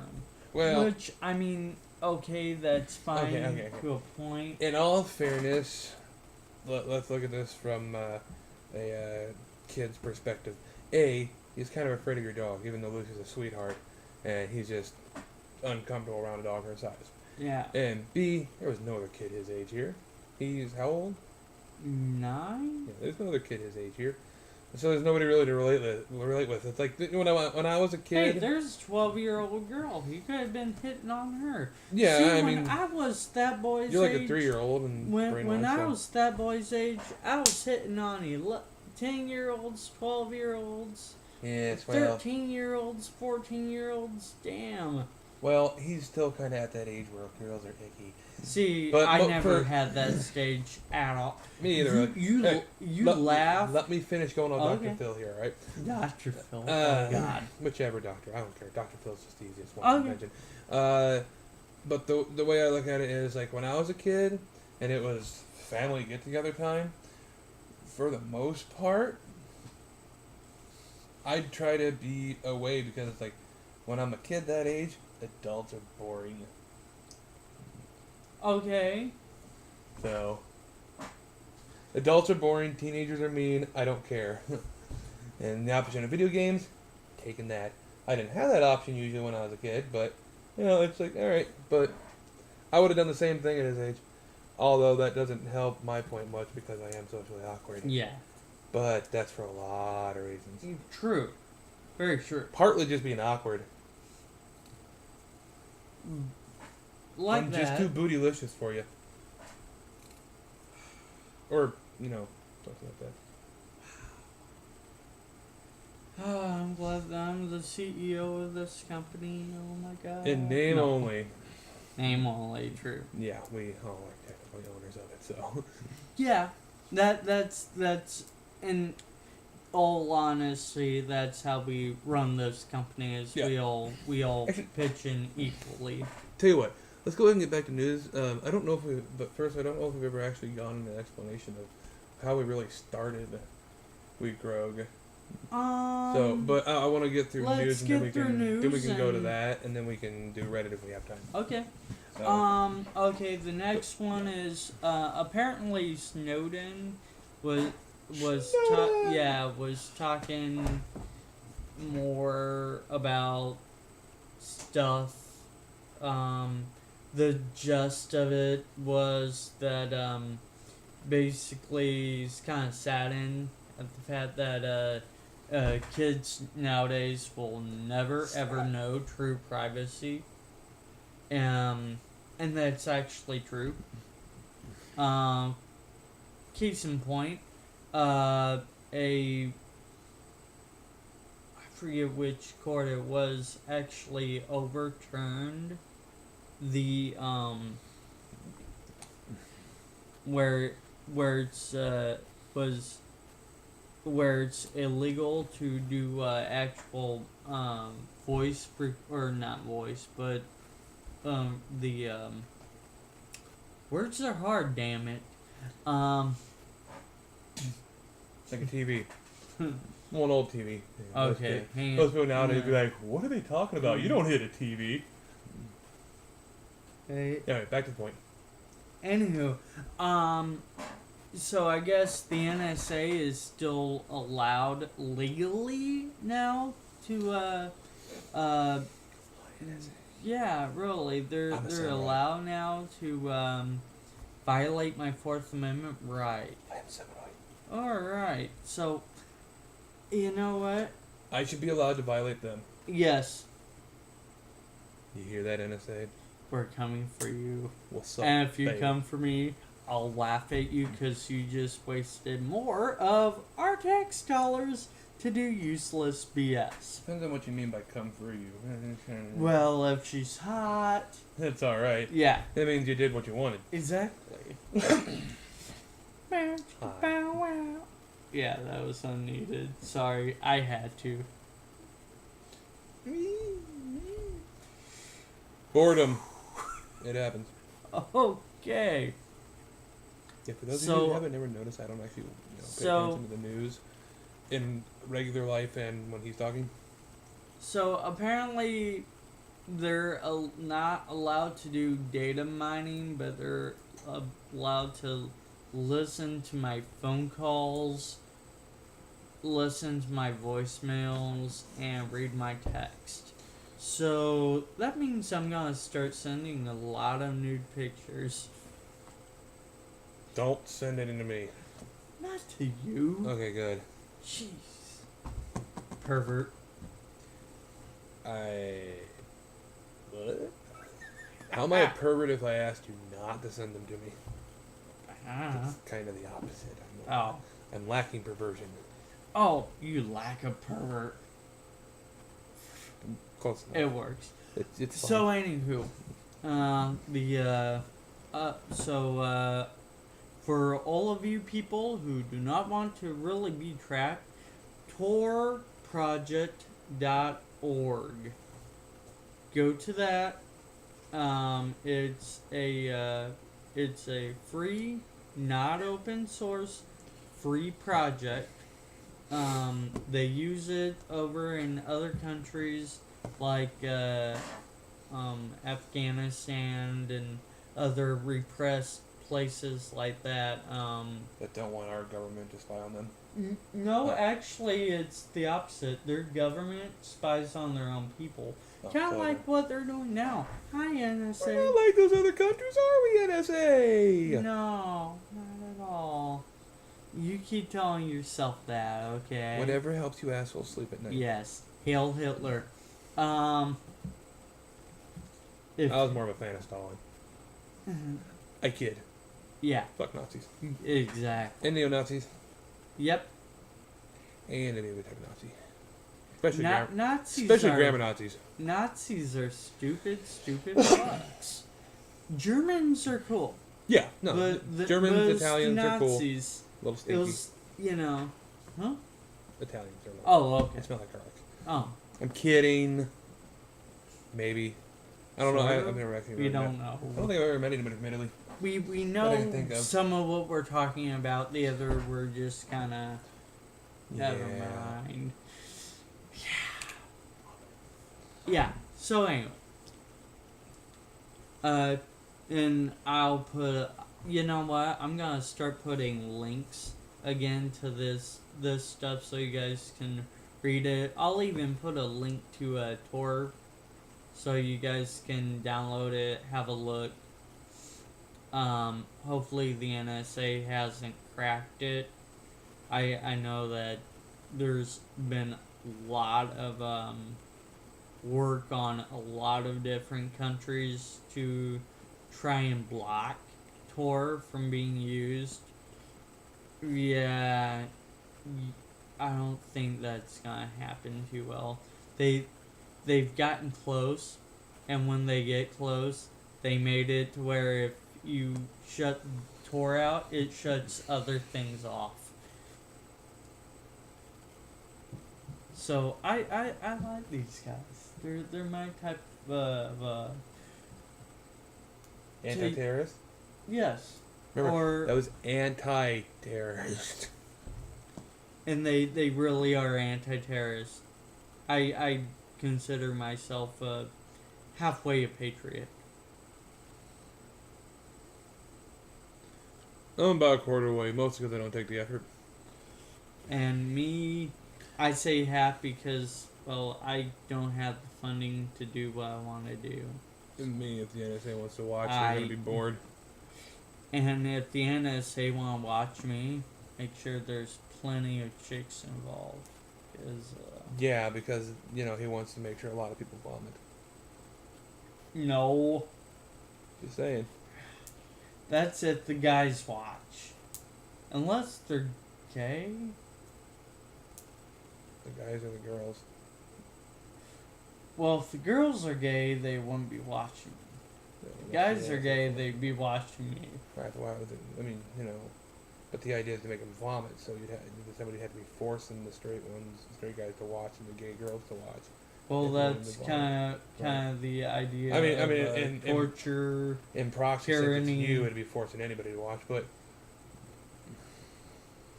Well, Which, I mean, okay, that's fine Okay. to a point. in all fairness, let's look at this from a kid's perspective. A, he's kind of afraid of your dog, even though Lucy's a sweetheart, and he's just uncomfortable around a dog her size. Yeah. And B, there was no other kid his age here. He's how old? 9? Yeah, there's no other kid his age here. So there's nobody really to relate with. It's like when I was a kid. Hey, there's a 12-year-old girl. You could have been hitting on her. Yeah, See, I when mean, I was that boy's you're like age, a 3-year-old and when I was that boy's age, I was hitting on 10-year-olds, 12-year-olds, yes, well, 13-year-olds, 14-year-olds. Damn. well, he's still kind of at that age where girls are icky. See, But I never had that stage at all. Me either. You laugh. Let me finish going on Okay. Dr. Phil here, all right? Dr. Phil. Oh, God. Whichever doctor, I don't care. Dr. Phil's just the easiest one to Okay. mention. But the way I look at it is like when I was a kid and it was family get together time, for the most part, I'd try to be away because it's like when I'm a kid that age, adults are boring. Okay. So, adults are boring, teenagers are mean, I don't care. And the option of video games, taking that. I didn't have that option usually when I was a kid, but, it's like, alright, but I would have done the same thing at his age. Although that doesn't help my point much because I am socially awkward. Yeah. But that's for a lot of reasons. True. Very true. Partly just being awkward. Like I'm that. just too bootylicious for you. Or, something like that. Oh, I'm glad that I'm the CEO of this company. Oh my god. In name No. only. Name only, true. Yeah, we all are technically owners of it, so. Yeah, that's in all honesty, that's how we run this company. Is Yeah. we all Actually- pitch in equally. Tell you what, let's go ahead and get back to news. I don't know if I don't know if we've ever actually gone into an explanation of how we really started Week Rogue. But I want to get through let's news and get then we through can news go to and- that and then we can do Reddit if we have time. Okay. So, Okay. The next one is apparently Snowden was talking more about stuff. The gist of it was that basically he's kind of saddened at the fact that kids nowadays will never ever know true privacy. And that's actually true. Case in point, I forget which court it was, actually overturned the where it's illegal to do actual voice or not voice, but the words are hard, damn it. like a TV. One old TV. Okay, hang on. Most people nowadays be like, what are they talking about? You don't hit a TV. Okay. Anyway, back to the point. Anywho, so I guess the NSA is still allowed legally now to yeah, really, they're allowed now to violate my Fourth Amendment right. I am Seminoid. All right, so you know what? I should be allowed to violate them. Yes, You hear that, NSA? we're coming for you. What's up, And if you baby? come for me, I'll laugh at you because you just wasted more of our tax dollars to do useless BS. Depends on what you mean by come for you. Well, if she's hot. That's alright. Yeah, That means you did what you wanted. exactly. Yeah, that was unneeded. Sorry, I had to. Boredom. It happens. Okay. Yeah, for those of you So- who haven't never noticed, I don't actually pay So- attention to the news. in regular life and when he's talking? So apparently, they're not allowed to do data mining, but they're allowed to listen to my phone calls, listen to my voicemails, and read my text. So that means I'm gonna start sending a lot of nude pictures. Don't send any to me. Not to you. Okay, good. Jeez. Pervert. What? How am I a pervert if I asked you not to send them to me? It's kind of the opposite. I'm lacking perversion. Oh, you lack a pervert. Close enough. It works. It's fine. So anywho, for all of you people who do not want to really be trapped, torproject.org. Go to that. It's a free, not open source, free project. They use it over in other countries like Afghanistan and other repressed places like that. That don't want our government to spy on them. No, actually, it's the opposite. Their government spies on their own people. Kind of like what they're doing now. Hi, NSA. We're not like those other countries, are we, NSA? No, not at all. You keep telling yourself that, okay? Whatever helps you assholes sleep at night. Yes. Hail Hitler. I was more of a fan of Stalin. I kid. Yeah. Fuck Nazis. Exactly. And neo-Nazis. Yep. And any other type of Nazi. Especially grammar Nazis. Nazis are stupid fucks. Germans are cool. Yeah, no. Germans, Italians Nazis, are cool. A little stinky. It was, huh? Italians are like. Oh, okay. They smell like garlic. Oh. I'm kidding. Maybe. I don't know. I've never actually. We don't know. I don't think I've ever met anybody from Italy. We know some of what we're talking about. The other we're just kind of. Never mind. Yeah. So anyway. And I'll put. You know what? I'm gonna start putting links again to this stuff so you guys can read it. I'll even put a link to a Tor so you guys can download it, have a look. Hopefully the NSA hasn't cracked it. I know that there's been a lot of work on a lot of different countries to try and block Tor from being used. Yeah, I don't think that's gonna happen too well. They've gotten close, and when they get close, they made it to where if you shut Tor out, it shuts other things off. So I like these guys. They're my type of Anti-terrorist? Yes. Remember, that was anti-terrorist. And they really are anti-terrorist. I consider myself halfway a patriot. I'm about a quarter away, mostly because I don't take the effort. And me, I say half because, well, I don't have the funding to do what I want to do. And me, if the NSA wants to watch, they're going to be bored. And if the NSA want to watch me, make sure there's plenty of chicks involved. Yeah, because, he wants to make sure a lot of people vomit. No. Just saying. That's if the guys watch. Unless they're gay. The guys or the girls? Well, if the girls are gay, they wouldn't be watching me. If the guys are gay, they'd be watching me. Right, why would they, but the idea is to make them vomit, so somebody had to be forcing the straight guys to watch and the gay girls to watch. Well, that's kind of the idea. In torture. In proxy, since it's you, it'd be forcing anybody to watch. But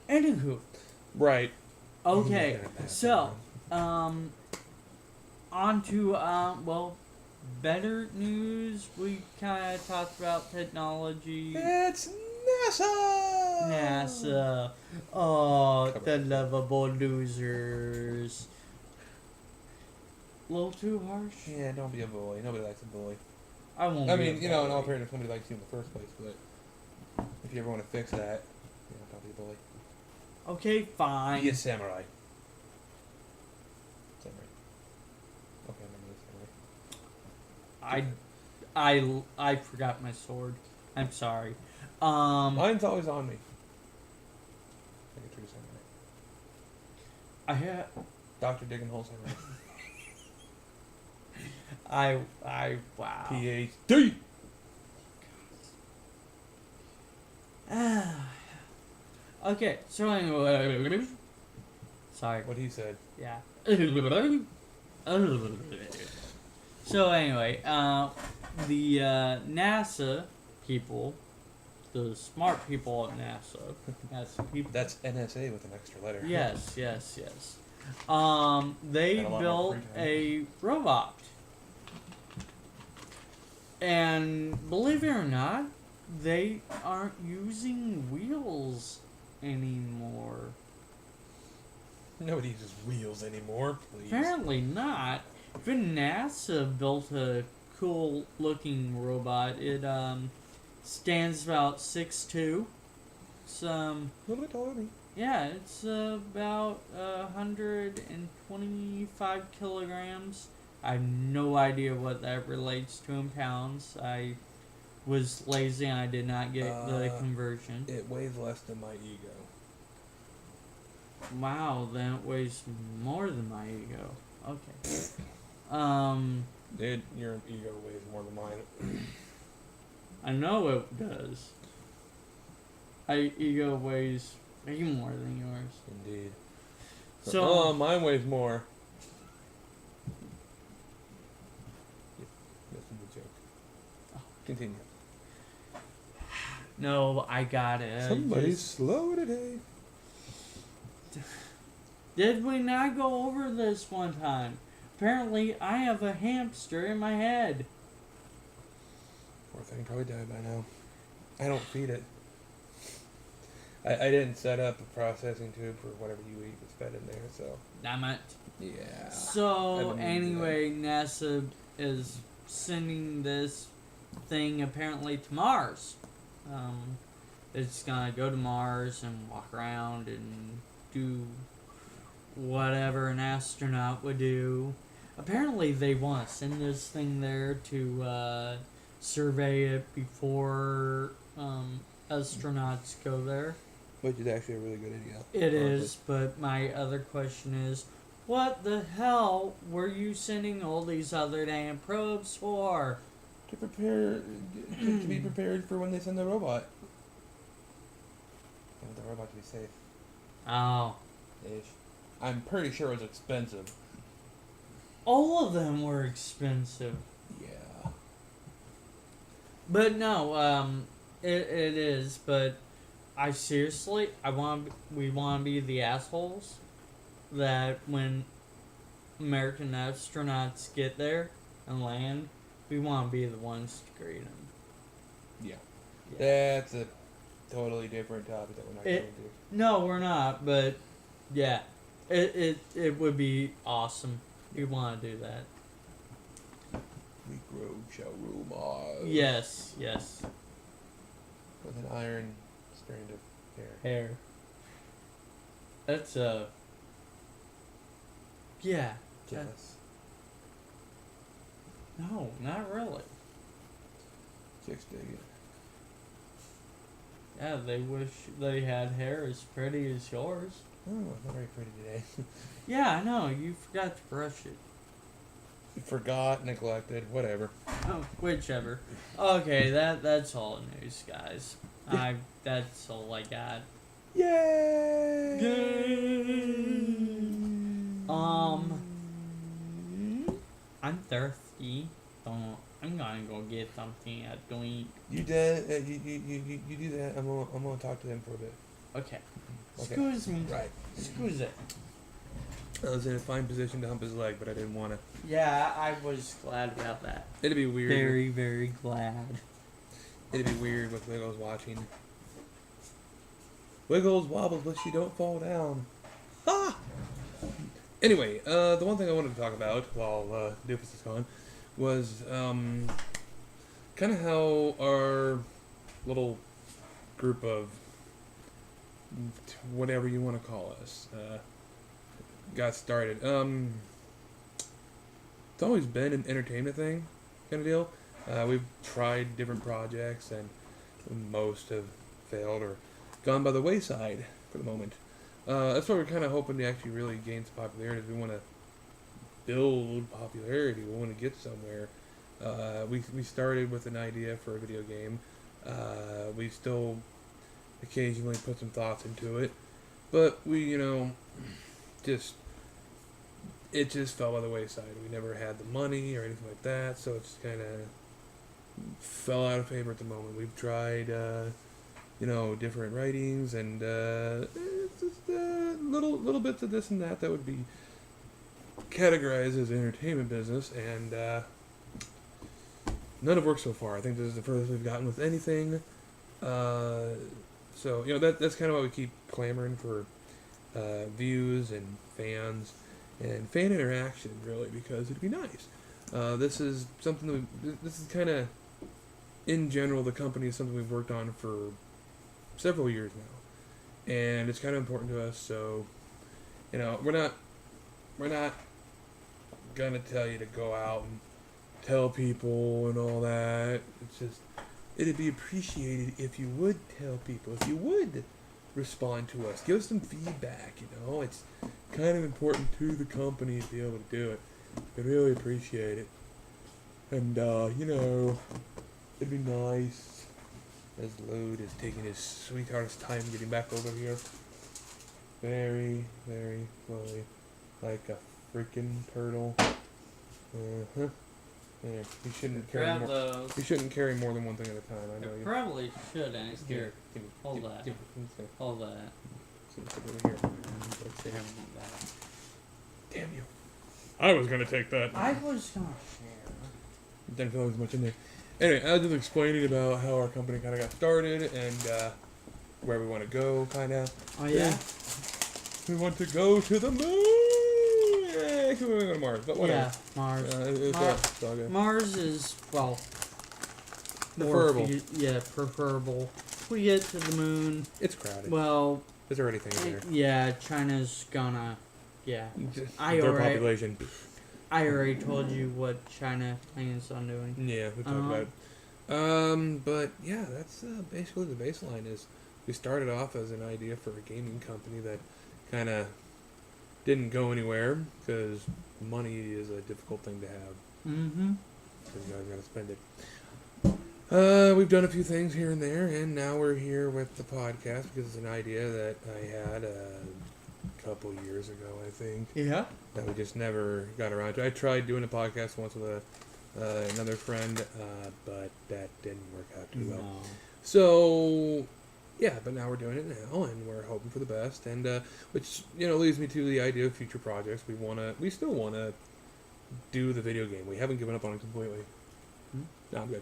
anywho, right. Okay, so, on to, better news. We kind of talked about technology. It's NASA! NASA. Oh, Come the on. lovable losers. A little too harsh? Yeah, don't be a bully. Nobody likes a bully. I won't I be mean, a you know, in all bully. fairness, nobody likes you in the first place, but if you ever want to fix that, don't be a bully. Okay, fine. Be a samurai. Samurai. Okay, I'm gonna be a samurai. I forgot my sword. I'm sorry. Mine's always on me. Like a true samurai. I had. Dr. Digging Hole Samurai. Wow. PhD! Okay, so anyway. Sorry. What he said. Yeah. So anyway, the NASA people, the smart people at NASA people. That's NSA with an extra letter. Yes. They Got a lot more built free time. a robot. And believe it or not, they aren't using wheels anymore. Nobody uses wheels anymore, please. Apparently not. Even NASA built a cool looking robot. It stands about 6'2". It's A little bit taller than me. yeah, it's about 125 kilograms. I have no idea what that relates to in pounds. I was lazy and I did not get the conversion. It weighs less than my ego. Wow, then it weighs more than my ego. Okay. Dude, your ego weighs more than mine. I know it does. Ego weighs way more than yours. Indeed. So, mine weighs more. That's a good joke. Continue. no, I got it. Somebody's slow today. Did we not go over this one time? Apparently, I have a hamster in my head. Poor thing probably died by now. I don't feed it. I didn't set up a processing tube for whatever you eat that's fed in there, so. Damn it. Yeah. I So, didn't mean to do anyway, NASA is sending this thing apparently to Mars. It's gonna go to Mars and walk around and do whatever an astronaut would do. Apparently, they want to send this thing there to survey it before astronauts go there. Which is actually a really good idea. It is, but my other question is, what the hell were you sending all these other damn probes for? To prepare, to be prepared for when they send the robot. I want the robot to be safe. Oh. Ish. I'm pretty sure it was expensive. All of them were expensive. Yeah. But no, it is, but we want to be the assholes that when American astronauts get there and land, we want to be the ones to greet them. Yeah. Yeah. That's a totally different topic that we're not going to do. No, we're not, but yeah, it would be awesome. We want to do that. We grow shall rule Mars. Yes. With an iron strand of hair. Hair. That's yeah. Jealous. No, not really. Chicks dig it. Yeah, they wish they had hair as pretty as yours. Oh, not very pretty today. Yeah, I know. You forgot to brush it. Forgot, neglected, whatever. Oh, whichever. Okay, that's all news, guys. That's all I got. Yay! I'm thirsty. I'm gonna go get something to drink. You did. You do that. I'm gonna talk to them for a bit. Okay. Okay. Excuse me. Right. Excuse it. I was in a fine position to hump his leg, but I didn't want to. Yeah, I was glad about that. It'd be weird. Very, very glad. It'd be weird with Wiggles watching. Wiggles wobbles, but she don't fall down. Ha! Anyway, the one thing I wanted to talk about while Doofus is gone was kind of how our little group of whatever you want to call us got started. It's always been an entertainment thing, kind of deal. We've tried different projects, and most have failed or gone by the wayside for the moment. That's why we're kind of hoping to actually really gain some popularity. We want to build popularity. We want to get somewhere. We started with an idea for a video game. We still occasionally put some thoughts into it, but we, it just fell by the wayside. We never had the money or anything like that, so it's kind of fell out of favor at the moment. We've tried, different writings and it's just little bits of this and that would be categorized as entertainment business, and none have worked so far. I think this is the furthest we've gotten with anything. So that's kind of why we keep clamoring for views and fans and fan interaction, really, because it'd be nice. This is something this is kind of, in general, the company is something we've worked on for several years now, and it's kind of important to us. So, we're not gonna tell you to go out and tell people and all that. It's just, it'd be appreciated if you would tell people, if you would respond to us, give us some feedback. It's kind of important to the company to be able to do it. I'd really appreciate it, and it'd be nice. As Load is taking his sweetheart's time getting back over here, very, very slowly, like a freaking turtle. Yeah, you shouldn't carry more. Those. You shouldn't carry more than one thing at a time. I know you. Probably shouldn't. Here, Hold that. Hold that. Over here. Damn you! I was gonna take that. I was gonna share. Didn't feel like there's much in there. Anyway, I was just explaining about how our company kind of got started and where we want to go, kind of. Oh yeah. We want to go to the moon. Yeah, actually, we want to go to Mars, but whatever. Yeah, Mars. It's all good. Mars is Preferable. Preferable. We get to the moon. It's crowded. Well, there's already things there. Yeah, China's gonna. Yeah. Their population. I already told you what China plans on doing. Yeah, we talked about it. But yeah, that's basically the baseline. Is we started off as an idea for a gaming company that kind of didn't go anywhere because money is a difficult thing to have. Mm-hmm. Because you guys got to spend it. We've done a few things here and there, and now we're here with the podcast because it's an idea that I had a couple years ago, I think. Yeah. That we just never got around to. I tried doing a podcast once with another friend, but that didn't work out too well. So, yeah, but now we're doing it now, and we're hoping for the best, and which leads me to the idea of future projects. We still wanna do the video game. We haven't given up on it completely. No, I'm good.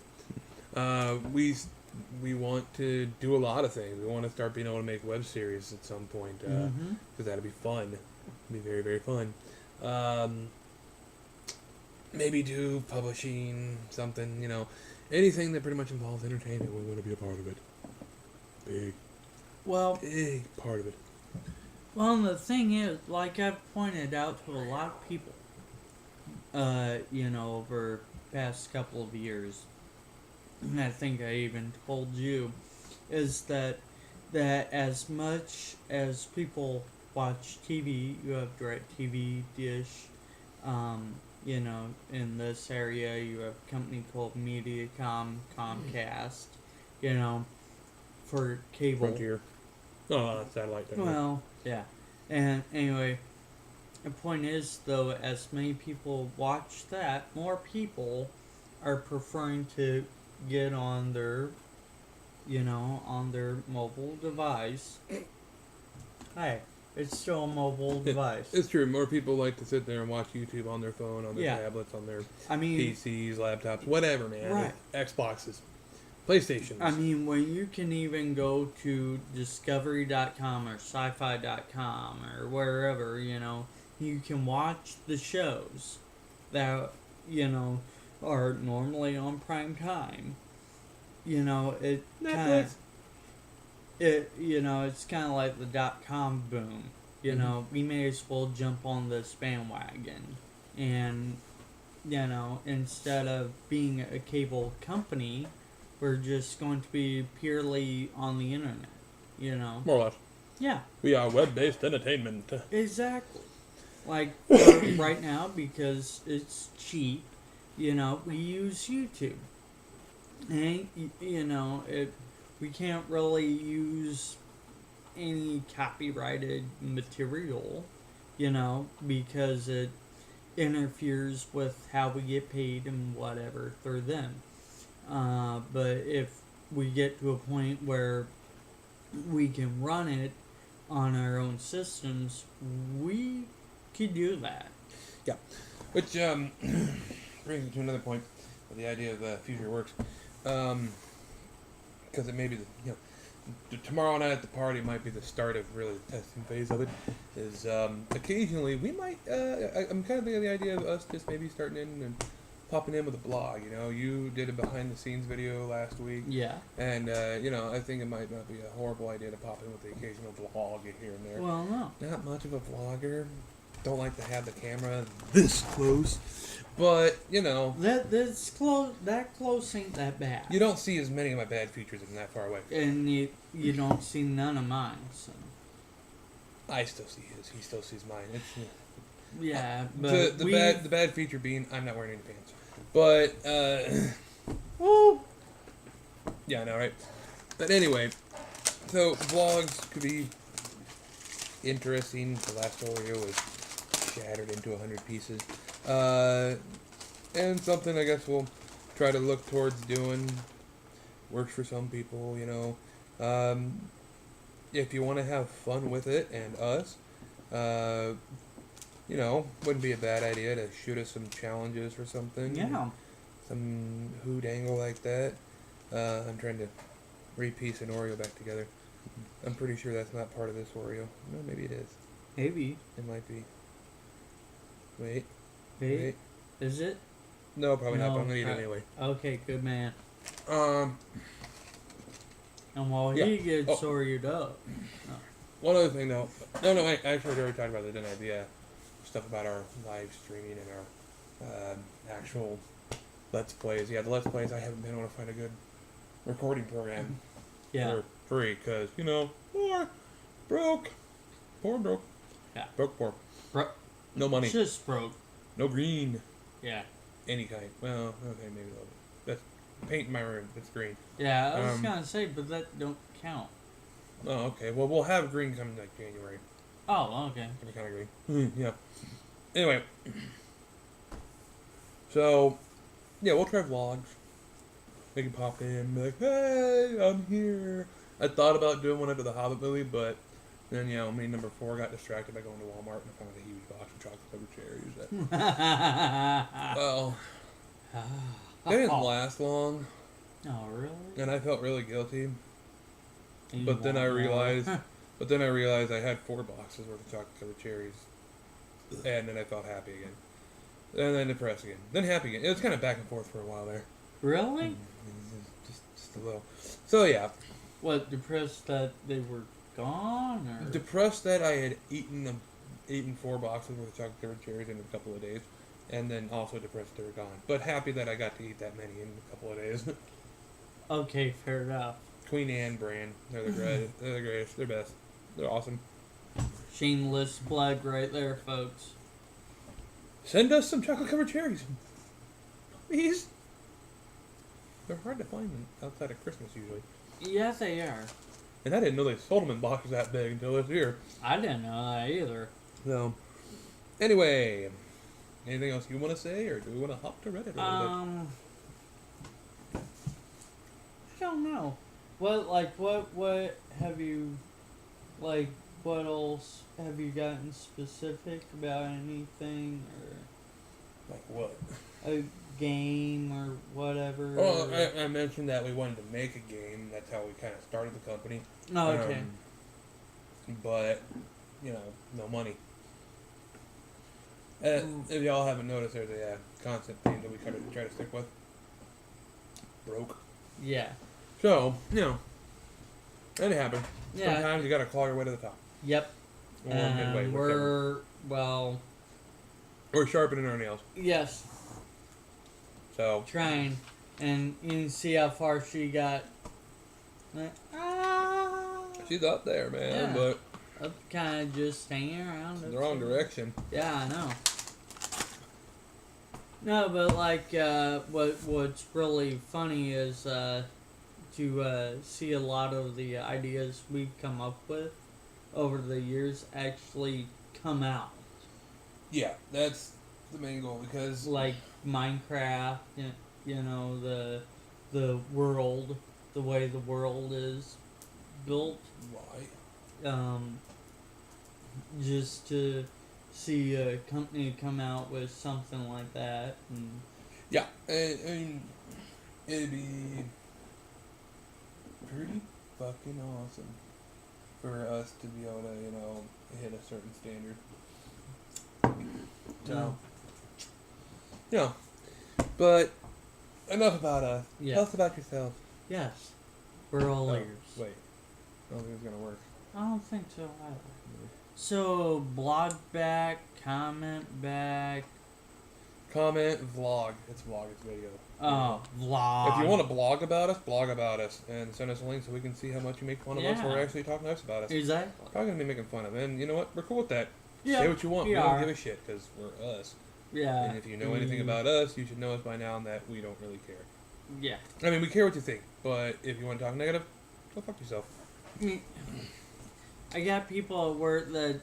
We want to do a lot of things. We want to start being able to make web series at some point, because that'd be fun. It'd be very, very fun. Maybe do publishing, something, anything that pretty much involves entertainment. We want to be a part of it. Big part of it. Well, the thing is, like I've pointed out to a lot of people, over the past couple of years, and I think I even told you, is that as much as people watch TV, you have DirecTV, Dish, in this area you have a company called Mediacom, Comcast, for cable. Frontier. Oh, satellite. Well, yeah. And anyway, the point is, though, as many people watch that, more people are preferring to get on their, on their mobile device. Hey, It's still a mobile device. It's true. More people like to sit there and watch YouTube on their phone, on their Yeah. tablets, on their I mean, PCs, laptops, whatever, man. Right. Xboxes, PlayStations. I mean, when you can even go to discovery.com or sci-fi.com or wherever, you can watch the shows that, are normally on prime time. It kind Netflix. of, it's kind of like the .com boom. We may as well jump on this bandwagon. And, instead of being a cable company, we're just going to be purely on the internet, More or less. Yeah. We are web-based entertainment. Exactly. Like, right now, because it's cheap, we use YouTube. And, we can't really use any copyrighted material, because it interferes with how we get paid and whatever through them. But if we get to a point where we can run it on our own systems, we could do that. Yeah. Which brings me to another point of the idea of future works. Because it may be, tomorrow night at the party might be the start of really the testing phase of it. Is occasionally we might, I'm kind of thinking of the idea of us just maybe starting in and popping in with a blog. You did a behind the scenes video last week. Yeah. And, I think it might not be a horrible idea to pop in with the occasional vlog here and there. Well, no. Not much of a vlogger. Don't like to have the camera this close. But, That's close. That close ain't that bad. you don't see as many of my bad features as I'm that far away. And you don't see none of mine. So. I still see his. He still sees mine. It's Yeah, but the bad feature being I'm not wearing any pants. But Woo! yeah, I know, right? But anyway, so vlogs could be interesting. The last Oreo was shattered into 100 pieces. And something I guess we'll try to look towards doing. Works for some people, If you want to have fun with it and us, wouldn't be a bad idea to shoot us some challenges or something. Yeah. Some hoot angle like that. I'm trying to repiece an Oreo back together. I'm pretty sure that's not part of this Oreo. No, maybe it is. Maybe. It might be. Wait. Wait. Is it? No, probably not, but No, I'm going to eat it anyway. Okay, good man. Um, And while Yeah. he gets Oh. Orio'd up. One other thing, though. No, I actually already talked about it, didn't I? The stuff about our live streaming and our actual Let's Plays. Yeah, the Let's Plays, I haven't been able to find a good recording program Yeah. for free, because, poor, broke. Poor and broke. Yeah. Broke, poor. Bro- No money. Just broke. No green. Yeah. Any kind. Well, okay, maybe a little bit. That's paint in my room. It's green. Yeah, I was Um, gonna say, but that don't count. Oh, okay. Well, we'll have green coming like January. Oh, okay. Every kind of green. Yeah. Anyway. So, yeah, we'll try vlogs. They can pop in and be like, hey, I'm here. I thought about doing one after the Hobbit movie, but then, me number 4 got distracted by going to Walmart and found a huge box of chocolate-covered cherries. Well, they didn't last long, Oh, really? and I felt really guilty. And But you then I want more? realized, I had 4 boxes worth of chocolate-covered cherries, and then I felt happy again, and then depressed again, then happy again. It was kind of back and forth for a while there. Really? Just a little. So yeah, What, depressed that they were gone, or? depressed that I had eaten 4 boxes worth of chocolate-covered cherries in a couple of days, and then also depressed they were gone. But happy that I got to eat that many in a couple of days. Okay, fair enough. Queen Anne brand. They're the greatest. They're the greatest. They're best. They're awesome. Shameless plug right there, folks. Send us some chocolate-covered cherries. Please. They're hard to find outside of Christmas usually. Yeah, they are. And I didn't know they sold them in boxes that big until this year. I didn't know that either. So, anyway, anything else you want to say, or do we want to hop to Reddit a little bit? I don't know. What have you, what else have you gotten specific about anything Like what? or a game or whatever? Well, I mentioned that we wanted to make a game. That's how we kind of started the company. Oh, okay. But, no money. If y'all haven't noticed, there's a constant theme that we try to stick with. Broke. Yeah. So, that happened. Yeah. Sometimes you gotta claw your way to the top. Yep. Or midway, whichever. We're sharpening our nails. Yes. So. Trying. And you can see how far she got. She's up there, man, Yeah. but. Up kind of just hanging around. In the wrong direction. Yeah, I know. No, but what's really funny is to see a lot of the ideas we've come up with over the years actually come out. Yeah, that's the main goal because Like Minecraft, the world, the way the world is built. Why? Just to see a company come out with something like that. And Yeah, I mean, it'd be pretty fucking awesome for us to be able to, hit a certain standard. So, but enough about us. Yeah. Tell us about yourself. yes, we're all ears. Wait, I don't think it's gonna work. I don't think so either. So, blog back, comment back. Comment, vlog. It's vlog, it's video. Oh, vlog. If you want to blog about us, and send us a link so we can see how much you make fun of us, or actually talk nice about us. Exactly. Probably gonna be making fun of it, and you know what? We're cool with that. Yeah, Say what you want. We we don't are. give a shit because we're us. Yeah. And if you know anything about us, you should know us by now that we don't really care. Yeah. I mean, we care what you think, but if you want to talk negative, go fuck yourself. I got people at work that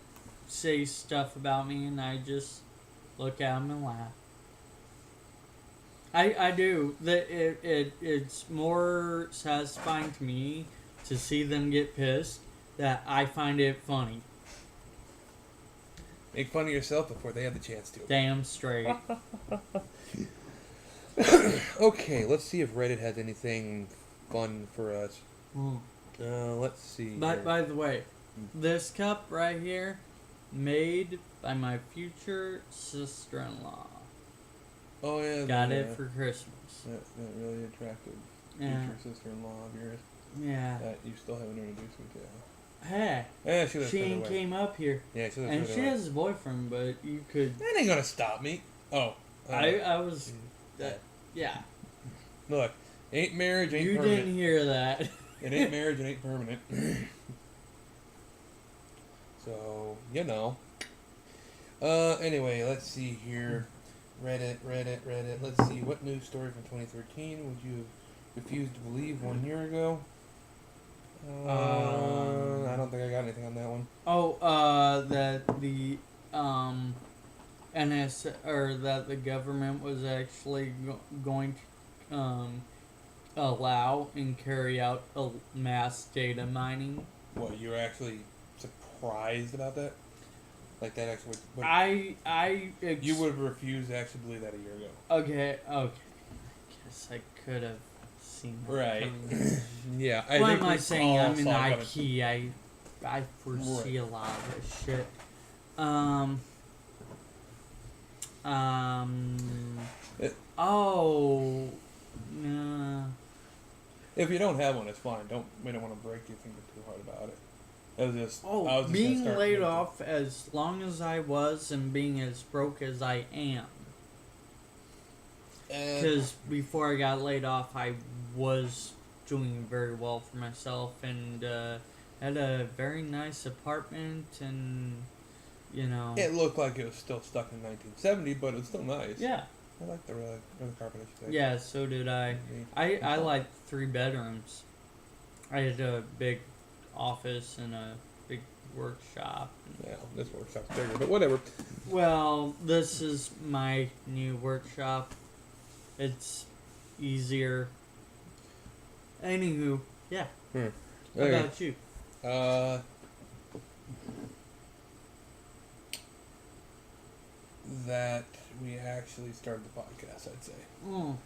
say stuff about me, and I just look at them and laugh. I do. It's more satisfying to me to see them get pissed that I find it funny. Make fun of yourself before they have the chance to. Damn straight. Okay, let's see if Reddit has anything fun for us. Mm. Let's see. By the way, this cup right here, made by my future sister-in-law. Oh yeah. Got it for Christmas. That really attractive Yeah. future sister-in-law of yours Yeah. that you still haven't introduced me to. Hey, Yeah, she lives she further ain't away. came up here. Yeah, she lives And further she away. has a boyfriend, but you could. That ain't gonna stop me. Oh. I was. Yeah. Look, ain't marriage, ain't You permanent. didn't hear that. It ain't marriage, it ain't permanent. So, anyway, let's see here. Reddit. Let's see, what news story from 2013 would you have refused to believe 1 year ago? I don't think I got anything on that one. That the that the government was actually going to allow and carry out a mass data mining. What, you were actually surprised about that? Like that actually you would have refused to actually believe that a year ago. Okay. I guess I could have seen that. Right. coming. Yeah. Why am I saying I'm in in IT? I foresee a lot of this shit. If you don't have one, it's fine. We don't want to break you thinking too hard about it. I was just being gonna start laid thinking. off as long as I was and being as broke as I am. Because before I got laid off, I was doing very well for myself and had a very nice apartment and, It looked like it was still stuck in 1970, but it was still nice. Yeah. I like the carpet. Yeah, so did I. I liked 3 bedrooms. I had a big office and a big workshop. Yeah, this workshop's bigger, but whatever. Well, this is my new workshop. It's easier. Anywho, yeah. How Okay. about you? that we actually started the podcast, I'd say. Oh.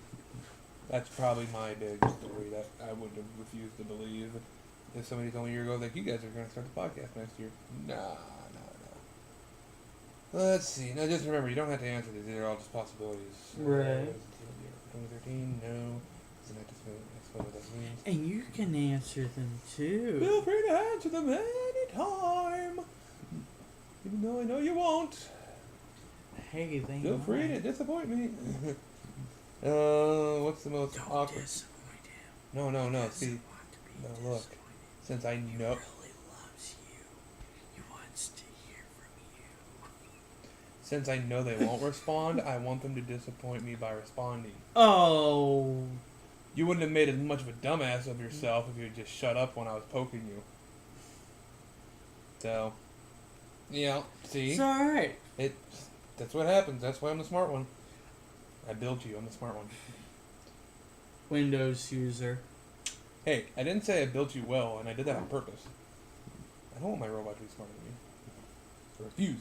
That's probably my big story that I would have refused to believe if somebody told me a year ago that you guys are going to start the podcast next year. No. Let's see. Now, just remember, you don't have to answer these. These are all just possibilities. Right. 2013, no. Doesn't have to explain what that means. And you can answer them too. Feel free to answer them anytime. Even though I know you won't. Hey, they Feel free to disappoint me. What's the most Don't awkward? disappoint him. No. See, Want to be no, look. disappointed. Since I He know, really loves you. He wants to hear from you. since I know they won't respond, I want them to disappoint me by responding. Oh. You wouldn't have made as much of a dumbass of yourself if you had just shut up when I was poking you. So, yeah, see? It's alright. That's what happens. That's why I'm the smart one. I built you. I'm the smart one. Windows user. Hey, I didn't say I built you well, and I did that on purpose. I don't want my robot to be smarter than me. I refuse.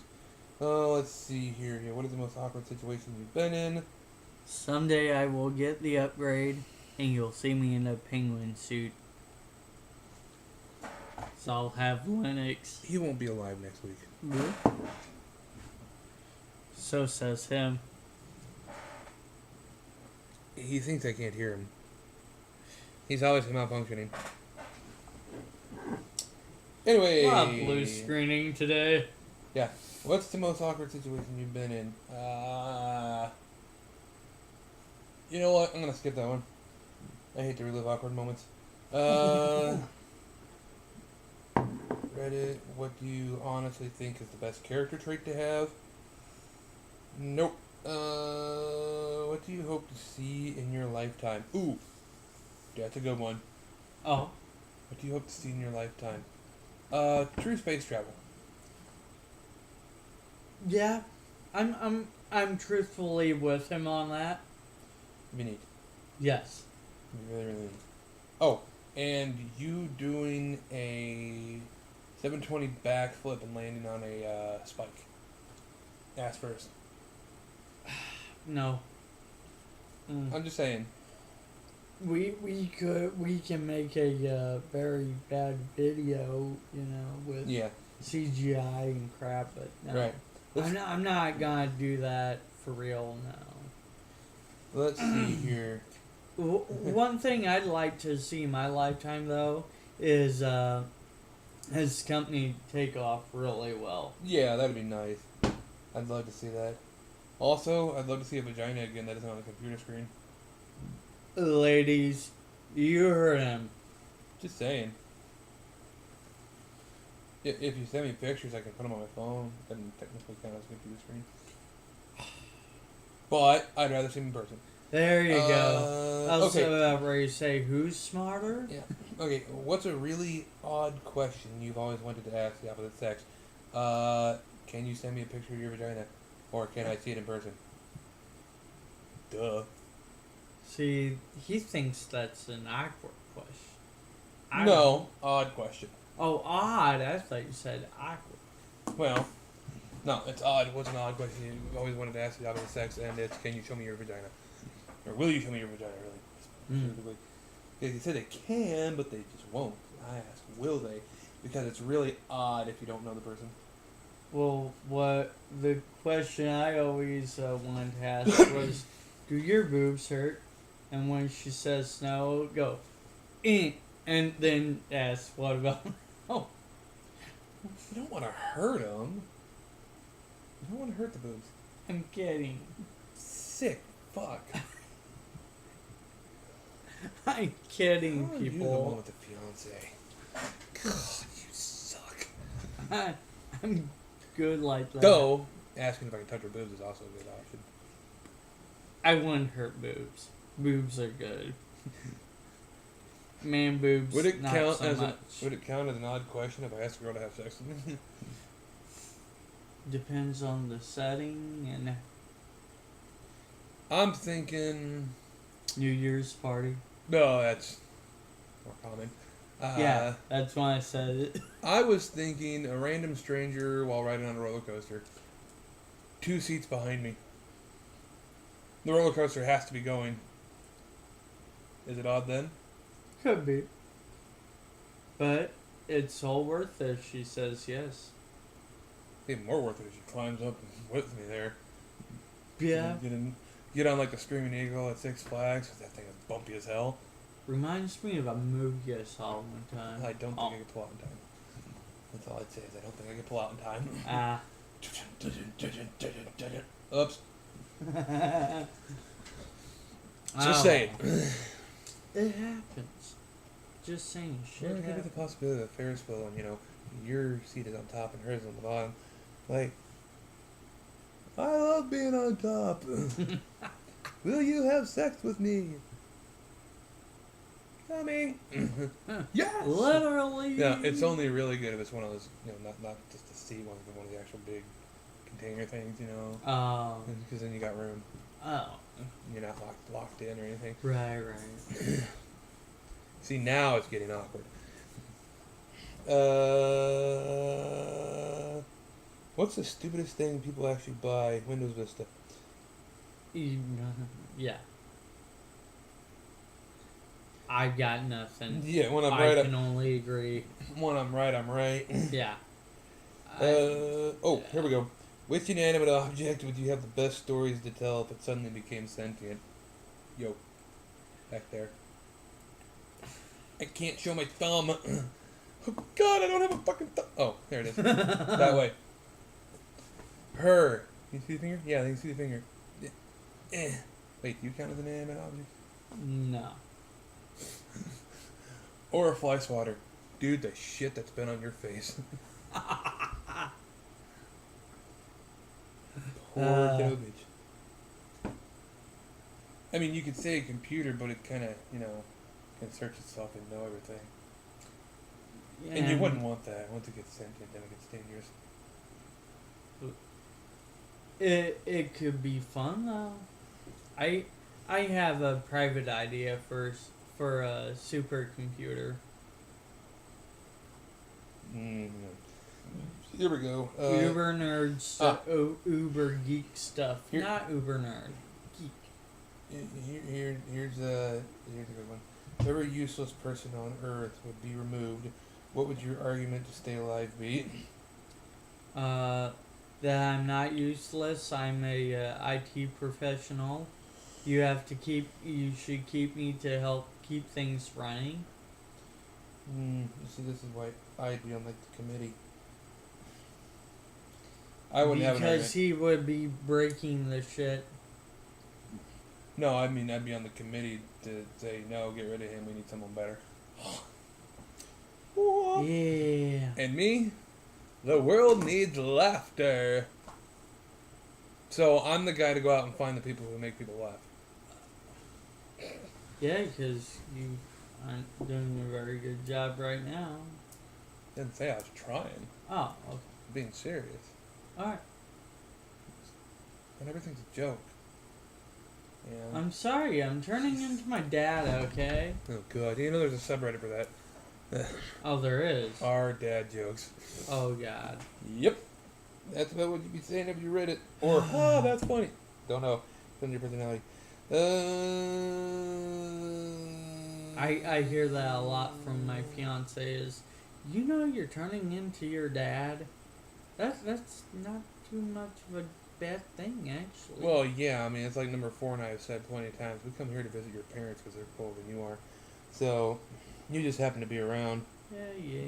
Let's see here. What is the most awkward situation you've been in? Someday I will get the upgrade, and you'll see me in a penguin suit. So I'll have Linux. He won't be alive next week. So says him. He thinks I can't hear him. He's always malfunctioning. Anyway. A lot of blue screening today. Yeah. What's the most awkward situation you've been in? You know what? I'm gonna skip that one. I hate to relive awkward moments. Reddit, what do you honestly think is the best character trait to have? Nope. What do you hope to see in your lifetime? Ooh, that's a good one. Oh. What do you hope to see in your lifetime? True space travel. Yeah. I'm truthfully with him on that. It'd be neat. Yes. It'd be really, really neat. Oh, and you doing a 720 backflip and landing on a spike. Ass first. No. I'm just saying. We can make a very bad video, with Yeah. CGI and crap, but no. Right. I'm not gonna do that for real. No. Let's see here. One thing I'd like to see in my lifetime though is his company take off really well. Yeah, that'd be nice. I'd love to see that. Also, I'd love to see a vagina again that isn't on the computer screen. Ladies, you heard him. Just saying. If you send me pictures, I can put them on my phone. Doesn't technically count as a computer screen. But I'd rather see them in person. There you go. I was Okay. about ready to say, who's smarter? Yeah. Okay. What's a really odd question you've always wanted to ask the opposite sex? Can you send me a picture of your vagina, or can I see it in person? Duh. See, he thinks that's an awkward question. No, odd question. Oh, odd. I thought you said awkward. Well, no, it's odd. What's an odd question you've always wanted to ask the opposite sex, and it's can you show me your vagina? Or will you show me your vagina, really? Specifically. Because you said they can, but they just won't. I ask, will they? Because it's really odd if you don't know the person. Well, what the question I always wanted to ask was, do your boobs hurt? And when she says no, go, and then ask, what about? Oh, You don't want to hurt them. You don't want to hurt the boobs. I'm kidding. Sick fuck. I'm kidding, Oh, you're the one people. with the fiance. God, you suck. I'm good like that. Though, asking if I can touch her boobs is also a good option. I wouldn't hurt boobs. Boobs are good. Man boobs, Would it not count so as much. would it count as an odd question if I asked a girl to have sex with me? Depends on the setting and I'm thinking. New Year's party. No, that's more common. Yeah, that's why I said it. I was thinking a random stranger while riding on a roller coaster. 2 seats behind me. The roller coaster has to be going. Is it odd then? Could be. But it's all worth it if she says yes. Even more worth it if she climbs up with me there. Yeah. Get on like a Screaming Eagle at Six Flags. That thing is bumpy as hell. Reminds me of a movie I saw one time. I don't think I could pull out in time. That's all I'd say is I don't think I could pull out in time. Ah. Oops. Just saying. It happens. Just saying. Shit Or maybe the happens. possibility of Ferris wheel and, your seat is on top and hers is on the bottom. Like, I love being on top. Will you have sex with me? Coming. Yes! Literally. Yeah, it's only really good if it's one of those, not just a seat one, but one of the actual big container things, Oh. because then you got room. Oh. You're not locked in or anything. Right. See, now it's getting awkward. What's the stupidest thing people actually buy Windows Vista? Yeah. I got nothing. Yeah, when I'm I right, can only agree. when I'm right, I'm right. Yeah. Here we go. Which inanimate object would you have the best stories to tell if it suddenly became sentient? Yo, back there. I can't show my thumb. Oh God, I don't have a fucking thumb. Oh, there it is. That way. Her. Can you see the finger? Yeah, you can see the finger. Wait, do you count as an inanimate object? No. Or a fly swatter. Dude, the shit that's been on your face. Poor garbage. I mean, you could say a computer, but it kind of, can search itself and know everything. Yeah. And you wouldn't want that. Once it gets sentient, then it gets dangerous. It could be fun though. I have a private idea for a supercomputer. Here we go. Uber nerd stuff. Uber geek stuff. Not uber nerd. Geek. Here's a good one. If every useless person on Earth would be removed, what would your argument to stay alive be? That I'm not useless. I'm a IT professional. You should keep me to help keep things running. See, this is why I'd be on the committee. I wouldn't have an Because argument. he would be breaking the shit. No, I mean I'd be on the committee to say no, get rid of him. We need someone better. Yeah. And me, the world needs laughter. So I'm the guy to go out and find the people who make people laugh. Yeah, because you aren't doing a very good job right now. Didn't say I was trying. Oh, okay. I'm being serious. Alright. And everything's a joke. Yeah. I'm sorry, I'm turning into my dad, okay? Oh God, there's a subreddit for that. Oh, there is. Our dad jokes. Oh, God. Yep. That's about what you'd be saying if you read it. Or, that's funny. Don't know. Depends on your personality. I hear that a lot from my fiance is, you're turning into your dad. That's not too much of a bad thing, actually. Well, yeah, I mean, it's like number 4 and I have said plenty of times. We come here to visit your parents because they're cooler than you are. So, you just happen to be around. Yeah.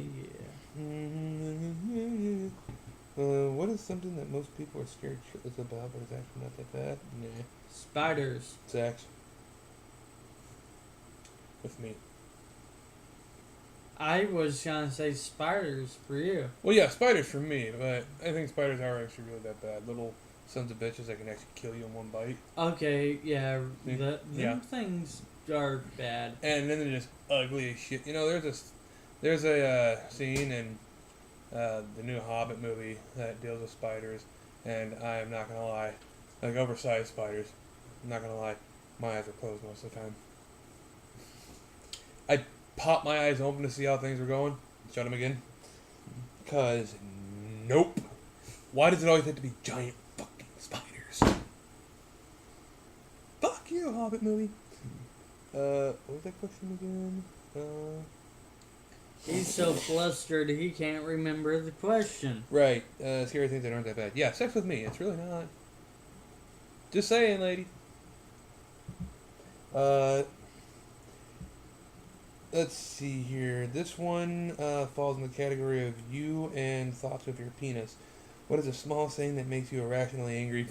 What is something that most people are scared shitless about, but it's actually not that bad? Nah. Spiders. Sex. With me. I was gonna say spiders for you. Well, yeah, spiders for me, but I think spiders are actually really that bad. Little sons of bitches that can actually kill you in one bite. Okay, yeah, Yeah. them things are bad. And then they're just ugly as shit. There's a scene in the new Hobbit movie that deals with spiders, and I am not gonna lie, like oversized spiders. I'm not gonna lie, my eyes are closed most of the time. pop my eyes open to see how things are going, shut them again. Because, nope. Why does it always have to be giant fucking spiders? Fuck you, Hobbit movie. What was that question again? He's so flustered he can't remember the question. Right. Scary things that aren't that bad. Yeah, sex with me. It's really not. Just saying, lady. Let's see here. This one falls in the category of you and thoughts of your penis. What is the smallest thing that makes you irrationally angry?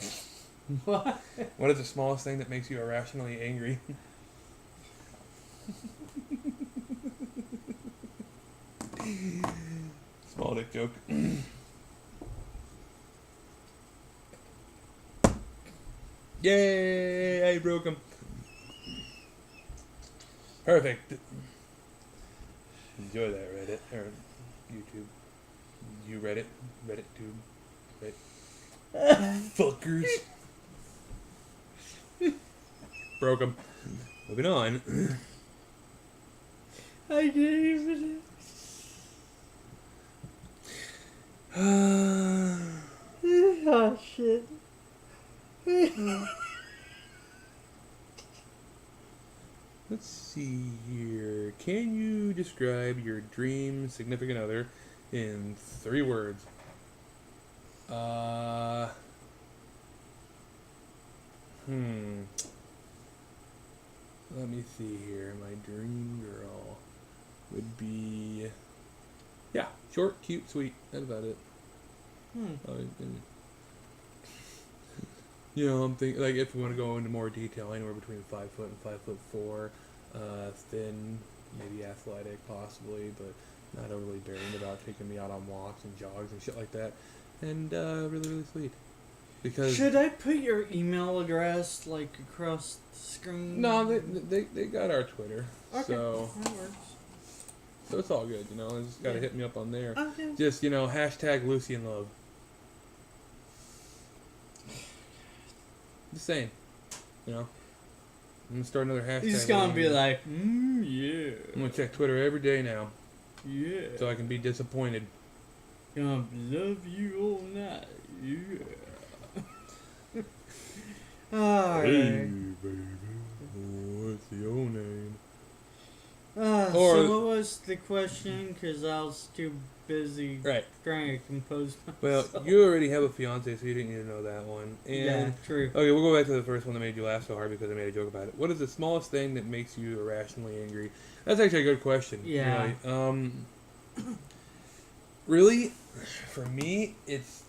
What? What is the smallest thing that makes you irrationally angry? Small dick joke. Yay! I broke him. Perfect. Enjoy that, Reddit or YouTube. You Reddit, Reddit tube, Reddit. Fuckers. Broke him. Moving on. I can't even. Oh shit. Let's see here. Can you describe your dream significant other in 3 words? Let me see here. My dream girl would be, yeah, short, cute, sweet. That's about it. You know, I'm thinking, like, if we want to go into more detail, anywhere between 5 foot and 5'4", thin, maybe athletic, possibly, but not overly daring about taking me out on walks and jogs and shit like that, and really, really sweet. Because should I put your email address like across the screen? no, they got our Twitter, Okay, so that works. so it's all good. You know, just gotta hit me up on there. Okay. Just hashtag Lucien Love. Just saying, I'm gonna start another hashtag. He's gonna be like, yeah. I'm gonna check Twitter every day now, Yeah. so I can be disappointed. Gonna love you all night. Yeah. Alright. Hey, baby, what's your name? So what was the question? Because I was too busy Right. trying to compose Well, myself. you already have a fiance, so you didn't need to know that one. And Yeah, true. okay, we'll go back to the first one that made you laugh so hard because I made a joke about it. What is the smallest thing that makes you irrationally angry? That's actually a good question. Yeah. Really. Really, for me, it's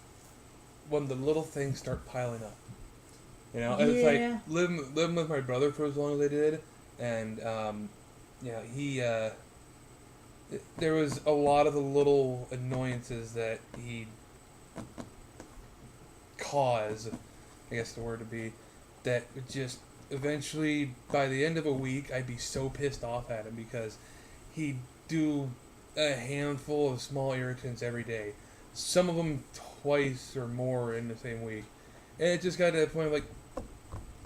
when the little things start piling up. It's Yeah. like living with my brother for as long as I did, and he there was a lot of the little annoyances that he caused, I guess the word to be, that would just eventually, by the end of a week, I'd be so pissed off at him because he'd do a handful of small irritants every day. Some of them twice or more in the same week. And it just got to the point of like,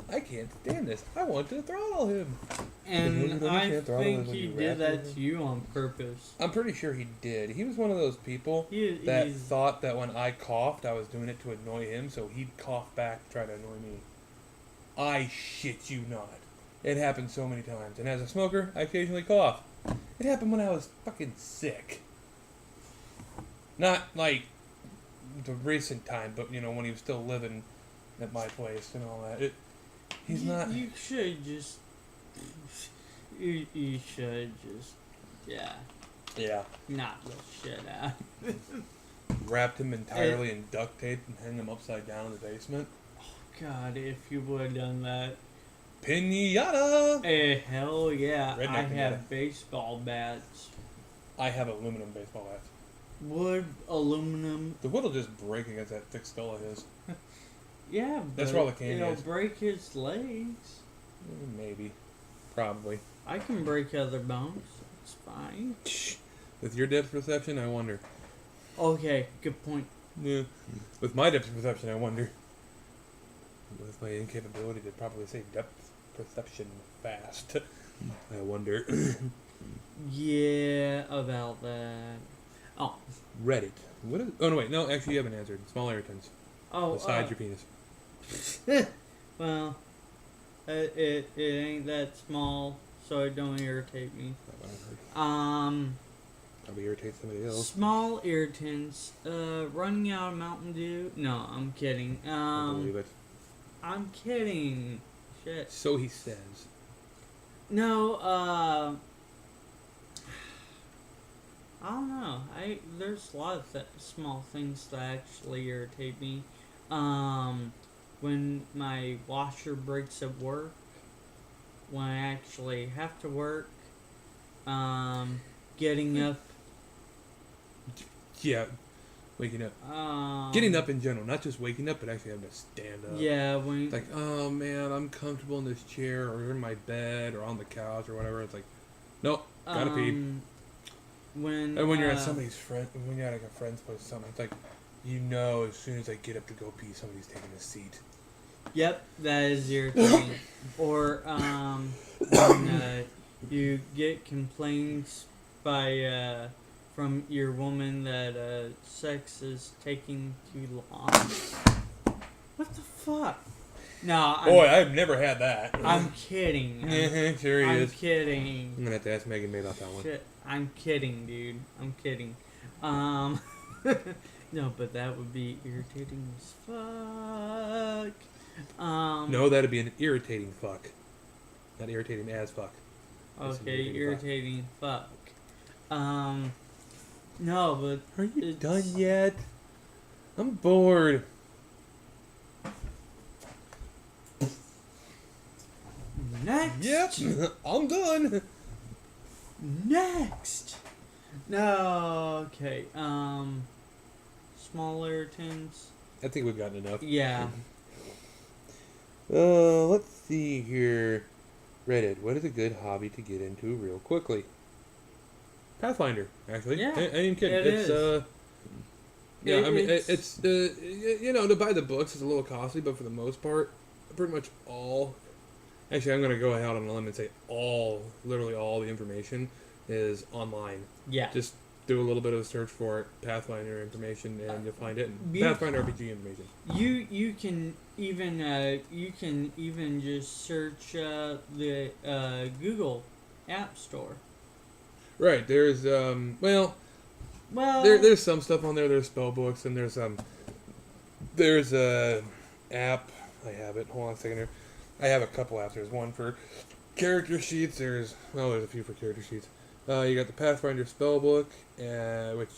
I can't stand this. I want to throttle him. And I can't throttle him think when he you did rap that him. to you on purpose. I'm pretty sure he did. He was one of those people that He's thought that when I coughed, I was doing it to annoy him, so he'd cough back to try to annoy me. I shit you not. It happened so many times. And as a smoker, I occasionally cough. It happened when I was fucking sick. Not like the recent time, but when he was still living at my place and all that. He's not. You should just. You should just. Yeah. Yeah. Not let shit out. Wrapped him entirely in duct tape and hung him upside down in the basement. God, if you would have done that. Pinata! Hell yeah. Redneck I have pinata. baseball bats. I have aluminum baseball bats. Wood, aluminum. The wood will just break against that thick skull of his. Yeah, but That's where all the candy it'll is. break his legs. Maybe. Probably. I can break other bones. It's fine. With your depth perception, I wonder. Okay, good point. Yeah. With my depth perception, I wonder. With my incapability to properly say depth perception fast. I wonder. Yeah, about that. Oh. Reddit. What is? Oh no, wait. No, actually, you haven't answered. Small irritants Oh. besides your penis. Well, it ain't that small, so it don't irritate me. Probably irritate somebody else. Small irritants. Running out of Mountain Dew. No, I'm kidding. I believe it. I'm kidding. Shit. So he says. No, I don't know. There's a lot of small things that actually irritate me. When my washer breaks at work, when I actually have to work, getting up. Yeah, waking up. Getting up in general, not just waking up, but actually having to stand up. Yeah, when It's like, oh man, I'm comfortable in this chair or in my bed or on the couch or whatever. It's like, nope, gotta pee. when And when you're at somebody's when you're at like a friend's place or something, it's like, you know, as soon as I get up to go pee, somebody's taking a seat. Yep, that is irritating. Or when you get complaints by from your woman that sex is taking too long. What the fuck? No, Boy, I've never had that. I'm kidding. Sure he I'm is. kidding. I'm gonna have to ask Megan May about that one. Shit, I'm kidding, dude. I'm kidding. No, but that would be irritating as fuck. No, that'd be an irritating fuck. Not irritating as fuck. That's an Okay, irritating fuck. No, but are you done yet? I'm bored. Next. Yep, I'm done. Next. No. Okay. Smaller tins. I think we've gotten enough. Yeah. Let's see here. Reddit. What is a good hobby to get into real quickly? Pathfinder, actually. Yeah, I ain't even kidding. it It's is. yeah. I mean, It's- it's you know, to buy the books is a little costly, but for the most part, pretty much all. Actually, I'm gonna go out on a limb and say literally all the information is online. Yeah. Just do a little bit of a search for it, Pathfinder information, and you'll find it. You- Pathfinder RPG information. You can even just search the Google App Store. Right. There's Well, there's some stuff on there. There's spell books and there's a app. I have it. Hold on a second here. I have a couple apps. There's one for character sheets. There's a few for character sheets. You got the Pathfinder spell book, which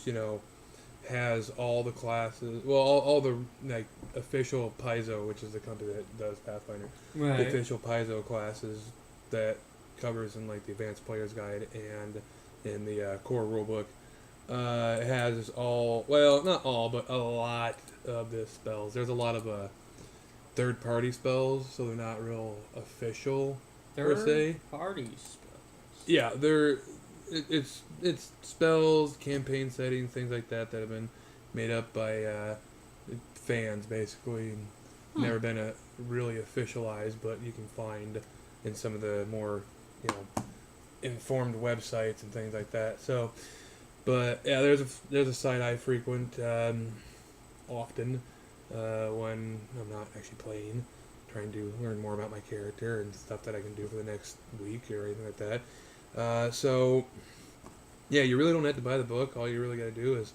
has all the classes. Well, all the like official Paizo, which is the company that does Pathfinder. right. The official Paizo classes that covers in like the Advanced Player's Guide and in the core rulebook. It has not all, but a lot of the spells. There's a lot of third-party spells, so they're not real official per se. Party spells. Yeah, it's spells, campaign settings, things like that have been made up by fans, basically. Never been really officialized, but you can find in some of the more informed websites and things like that. So, but yeah, there's a site I frequent often when I'm not actually playing, trying to learn more about my character and stuff that I can do for the next week or anything like that. So, yeah, you really don't have to buy the book. All you really got to do is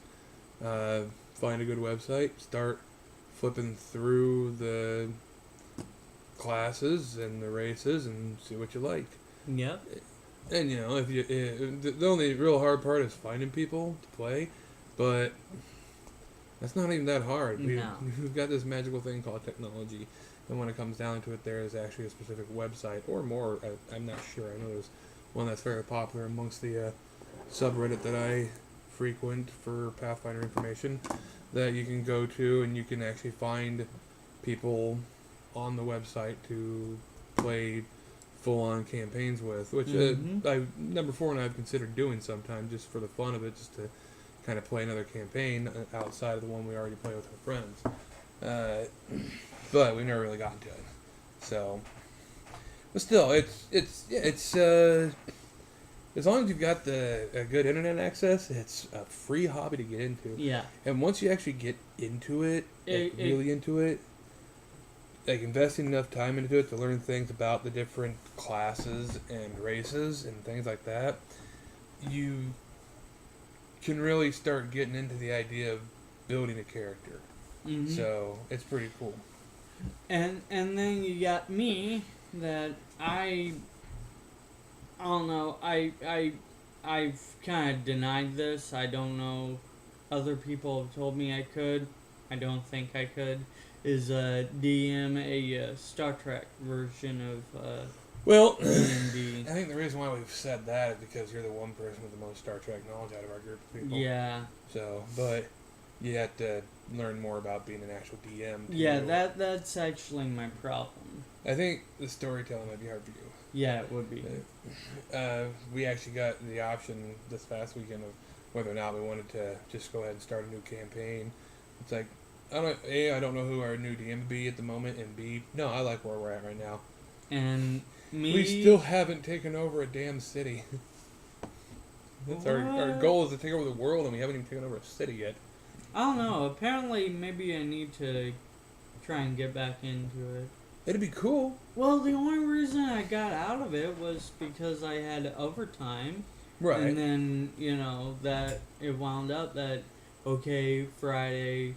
find a good website, start flipping through the classes and the races, and see what you like. Yep. And if the only real hard part is finding people to play, but that's not even that hard. No. We've got this magical thing called technology, and when it comes down to it, there is actually a specific website or more. I'm not sure. I know there's one that's very popular amongst the subreddit that I frequent for Pathfinder information that you can go to, and you can actually find people on the website to play full-on campaigns with, which number 4 and I've considered doing sometime just for the fun of it, just to kind of play another campaign outside of the one we already play with our friends. But we've never really gotten to it. So But still, it's as long as you've got a good internet access, it's a free hobby to get into. Yeah. And once you actually get into it, really into it, like investing enough time into it to learn things about the different classes and races and things like that, you can really start getting into the idea of building a character. Mm-hmm. So it's pretty cool. And then you got me that I don't know. I've kind of denied this. I don't know. Other people have told me I could. I don't think I could. Is DM a Star Trek version of Well, D&D? I think the reason why we've said that is because you're the one person with the most Star Trek knowledge out of our group of people. Yeah. So, but you have to learn more about being an actual DM. Yeah, that's actually my problem. I think the storytelling might be hard for you. Yeah, it would be. We actually got the option this past weekend of whether or not we wanted to just go ahead and start a new campaign. It's like, I don't know who our new DM would be at the moment, and B, no, I like where we're at right now. And me... We still haven't taken over a damn city. That's our goal is to take over the world, and we haven't even taken over a city yet. I don't know. Apparently, maybe I need to try and get back into it. It'd be cool. Well, the only reason I got out of it was because I had overtime. Right. And then, that it wound up that, okay, Friday,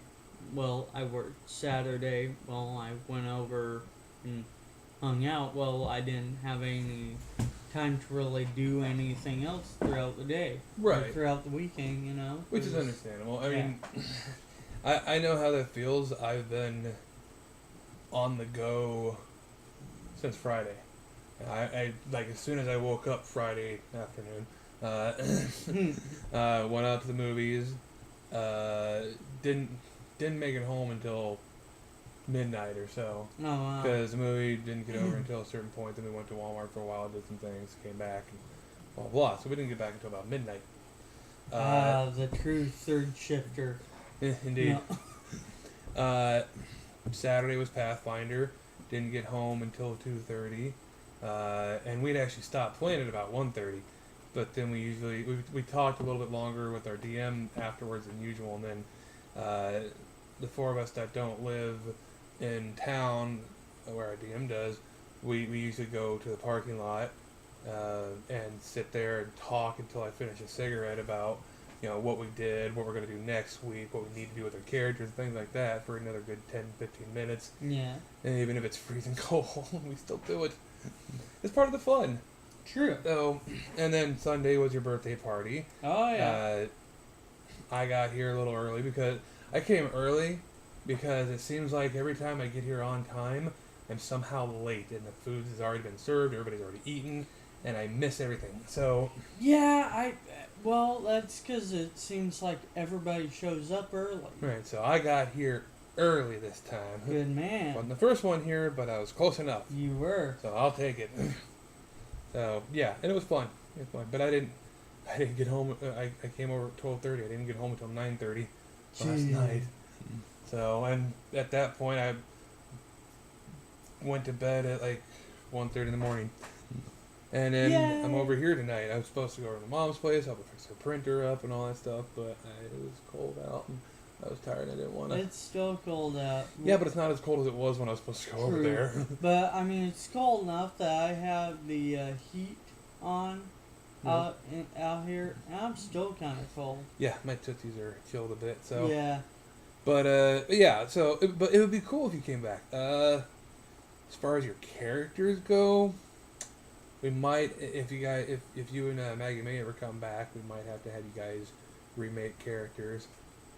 well, I worked Saturday, well, I went over and hung out. Well, I didn't have any time to really do anything else throughout the day. Right. Or throughout the weekend, Which is understandable. I mean, I know how that feels. I've been on the go since Friday. I like as soon as I woke up Friday afternoon, went out to the movies. Didn't make it home until midnight or so. Oh, wow. Because the movie didn't get over until a certain point. Then we went to Walmart for a while, did some things, came back, and blah blah. So we didn't get back until about midnight. The true third shifter. Indeed. Saturday was Pathfinder. Didn't get home until 2:30, and we'd actually stopped playing at about 1:30. But then we talked a little bit longer with our DM afterwards than usual, and then the four of us that don't live in town where our DM does, we usually go to the parking lot and sit there and talk until I finish a cigarette about what we did, what we're going to do next week, what we need to do with our characters, things like that for another good 10-15 minutes. Yeah. And even if it's freezing cold, we still do it. It's part of the fun. True. So, and then Sunday was your birthday party. Oh, yeah. I got here a little early because I came early because it seems like every time I get here on time, I'm somehow late and the food has already been served, everybody's already eaten, and I miss everything. So yeah, well, that's because it seems like everybody shows up early. Right, so I got here early this time. Good man. Wasn't the first one here, but I was close enough. You were. So I'll take it. So yeah, and it was fun. But I didn't get home. I came over at 12:30. I didn't get home until 9:30 last night. So and at that point I went to bed at like 1:30 in the morning. And then I'm over here tonight. I was supposed to go over to Mom's place, help her fix her printer up and all that stuff, but it was cold out and I was tired and I didn't want to. It's still cold out. Yeah, but it's not as cold as it was when I was supposed to go over there. But, I mean, it's cold enough that I have the heat on out here, and I'm still kind of cold. Yeah, my tootsies are chilled a bit, so. Yeah. But, yeah, so, but it would be cool if you came back. As far as your characters go, we might, if you and Maggie May ever come back, we might have to have you guys remake characters.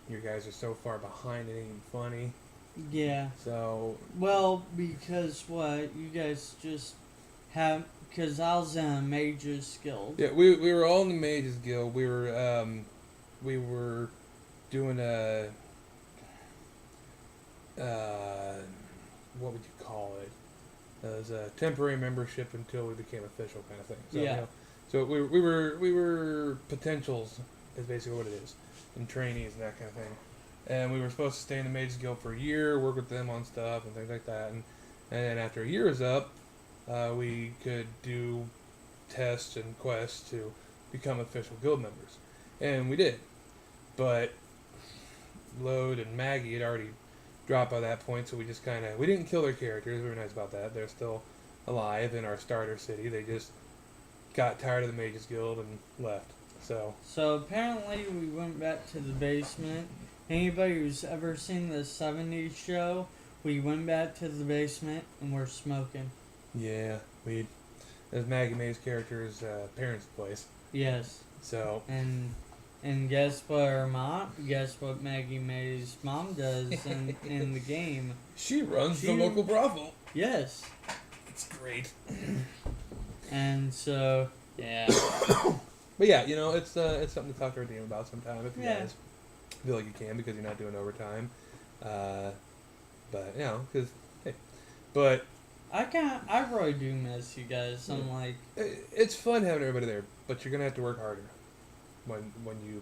You guys are so far behind, it ain't even funny. Yeah. So. Well, because what? You guys just have, because I was in a Mages Guild. Yeah, we were all in the Mages Guild. We were doing a, what would you call it? It was a temporary membership until we became official kind of thing. So, yeah. So we were potentials is basically what it is, and trainees and that kind of thing. And we were supposed to stay in the Mages Guild for a year, work with them on stuff and things like that. And then after a year is up, we could do tests and quests to become official guild members. And we did. But Lode and Maggie had already dropped by that point, so we just kind of... We didn't kill their characters. We were nice about that. They're still alive in our starter city. They just got tired of the Mages Guild and left. So apparently we went back to the basement. Anybody who's ever seen the 70s show, we went back to the basement and we're smoking. yeah, we... It was Maggie May's character's parents' place. Yes. So... And guess what Maggie May's mom does in the game? She runs the local brothel. Yes. It's great. And so, yeah. But yeah, it's something to talk to our team about sometime if you guys feel like you can, because you're not doing overtime. But because hey, but I really do miss you guys. I'm like, it's fun having everybody there, but you're gonna have to work harder when you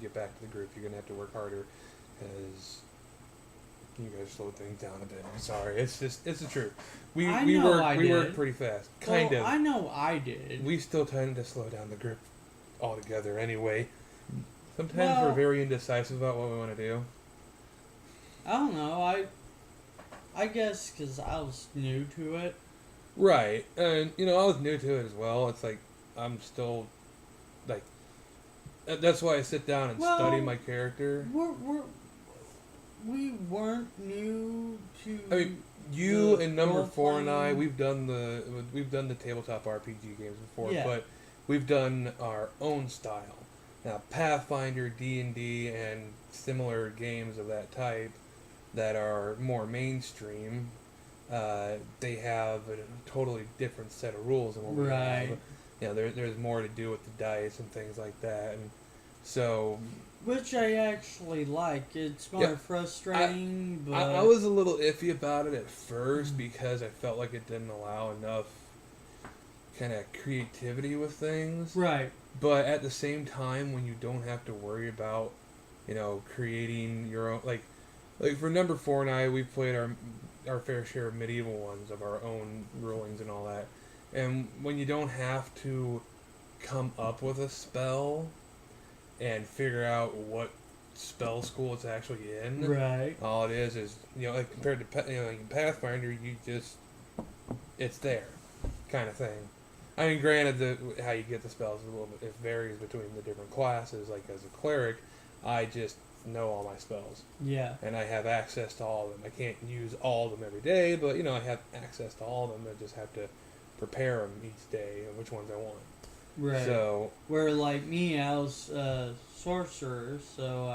get back to the group. You're gonna have to work harder because you guys slowed things down a bit. I'm sorry. It's the truth. We work pretty fast. Kind of. I know I did. We still tend to slow down the group altogether anyway. Sometimes we're very indecisive about what we want to do. I don't know. I guess because I was new to it. Right. And, I was new to it as well. It's like, I'm still, like, that's why I sit down and study my character. We weren't new to... I mean, you and Number 4 and I, we've done the tabletop RPG games before, but we've done our own style. Now, Pathfinder, D&D, and similar games of that type that are more mainstream, they have a totally different set of rules than what we have. There's more to do with the dice and things like that, and so... Which I actually like. It's more frustrating, but... I was a little iffy about it at first because I felt like it didn't allow enough kind of creativity with things. Right. But at the same time, when you don't have to worry about, creating your own... Like for Number 4 and I, we played our fair share of medieval ones of our own rulings and all that. And when you don't have to come up with a spell and figure out what spell school it's actually in. Right. All it is, like compared to in Pathfinder, it's there, kind of thing. I mean, granted, how you get the spells is a little bit, it varies between the different classes. Like as a cleric, I just know all my spells. Yeah. And I have access to all of them. I can't use all of them every day, but I have access to all of them. I just have to prepare them each day and which ones I want. Right. So where like me, I was a sorcerer, so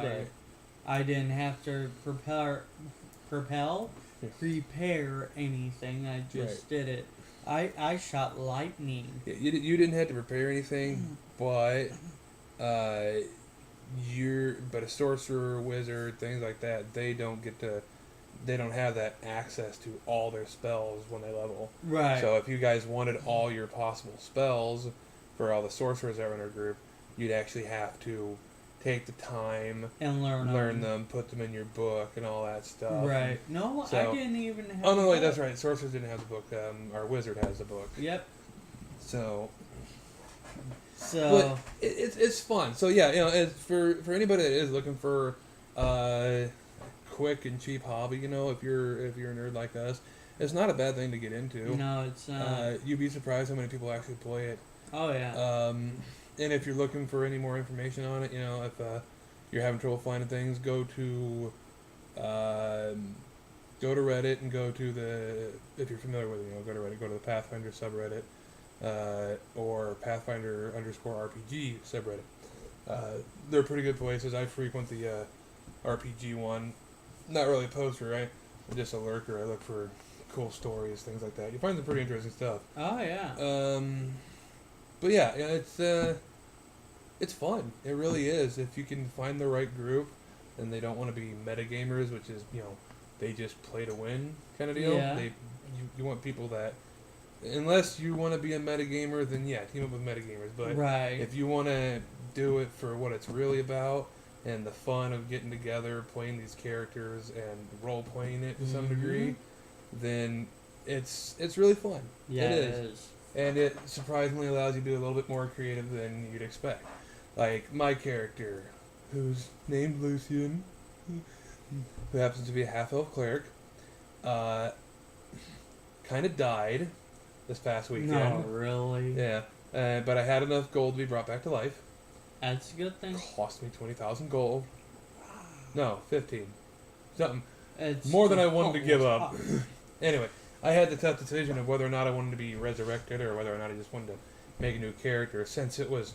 I didn't have to prepare anything. I just did it. I shot lightning. Yeah, you didn't have to prepare anything, but a sorcerer, wizard, things like that, they don't have that access to all their spells when they level. Right. So if you guys wanted all your possible spells for all the sorcerers that were in our group, you'd actually have to take the time and learn them, put them in your book, and all that stuff. Right. No, I didn't even have. Oh no, wait, that's right. Sorcerers didn't have the book. Our wizard has the book. Yep. So but it's fun. So yeah, it's for anybody that is looking for quick and cheap hobby, if you're a nerd like us, it's not a bad thing to get into. No, it's not. You'd be surprised how many people actually play it. Oh yeah. And if you're looking for any more information on it, if you're having trouble finding things, go to Reddit and go to if you're familiar with it, go to Reddit, go to the Pathfinder subreddit, or Pathfinder_RPG subreddit. They're pretty good places. I frequent the RPG one. Not really a poster, right? I'm just a lurker. I look for cool stories, things like that. You find some pretty interesting stuff. Oh yeah. But yeah, it's fun. It really is. If you can find the right group, and they don't want to be metagamers, which is they just play to win kind of deal. Yeah. You want people that, unless you want to be a metagamer, then team up with metagamers. But if you want to do it for what it's really about and the fun of getting together, playing these characters, and role playing it to some degree, then it's really fun. Yeah, it it is. is. And it surprisingly allows you to be a little bit more creative than you'd expect. Like my character, who's named Lucien, who happens to be a half-elf cleric, kind of died this past weekend. No, really? Yeah, but I had enough gold to be brought back to life. That's a good thing. Cost me 20,000 gold. No, 15. Something. It's More than I wanted to give up. up. Anyway, I had the tough decision of whether or not I wanted to be resurrected or whether or not I just wanted to make a new character. Since it was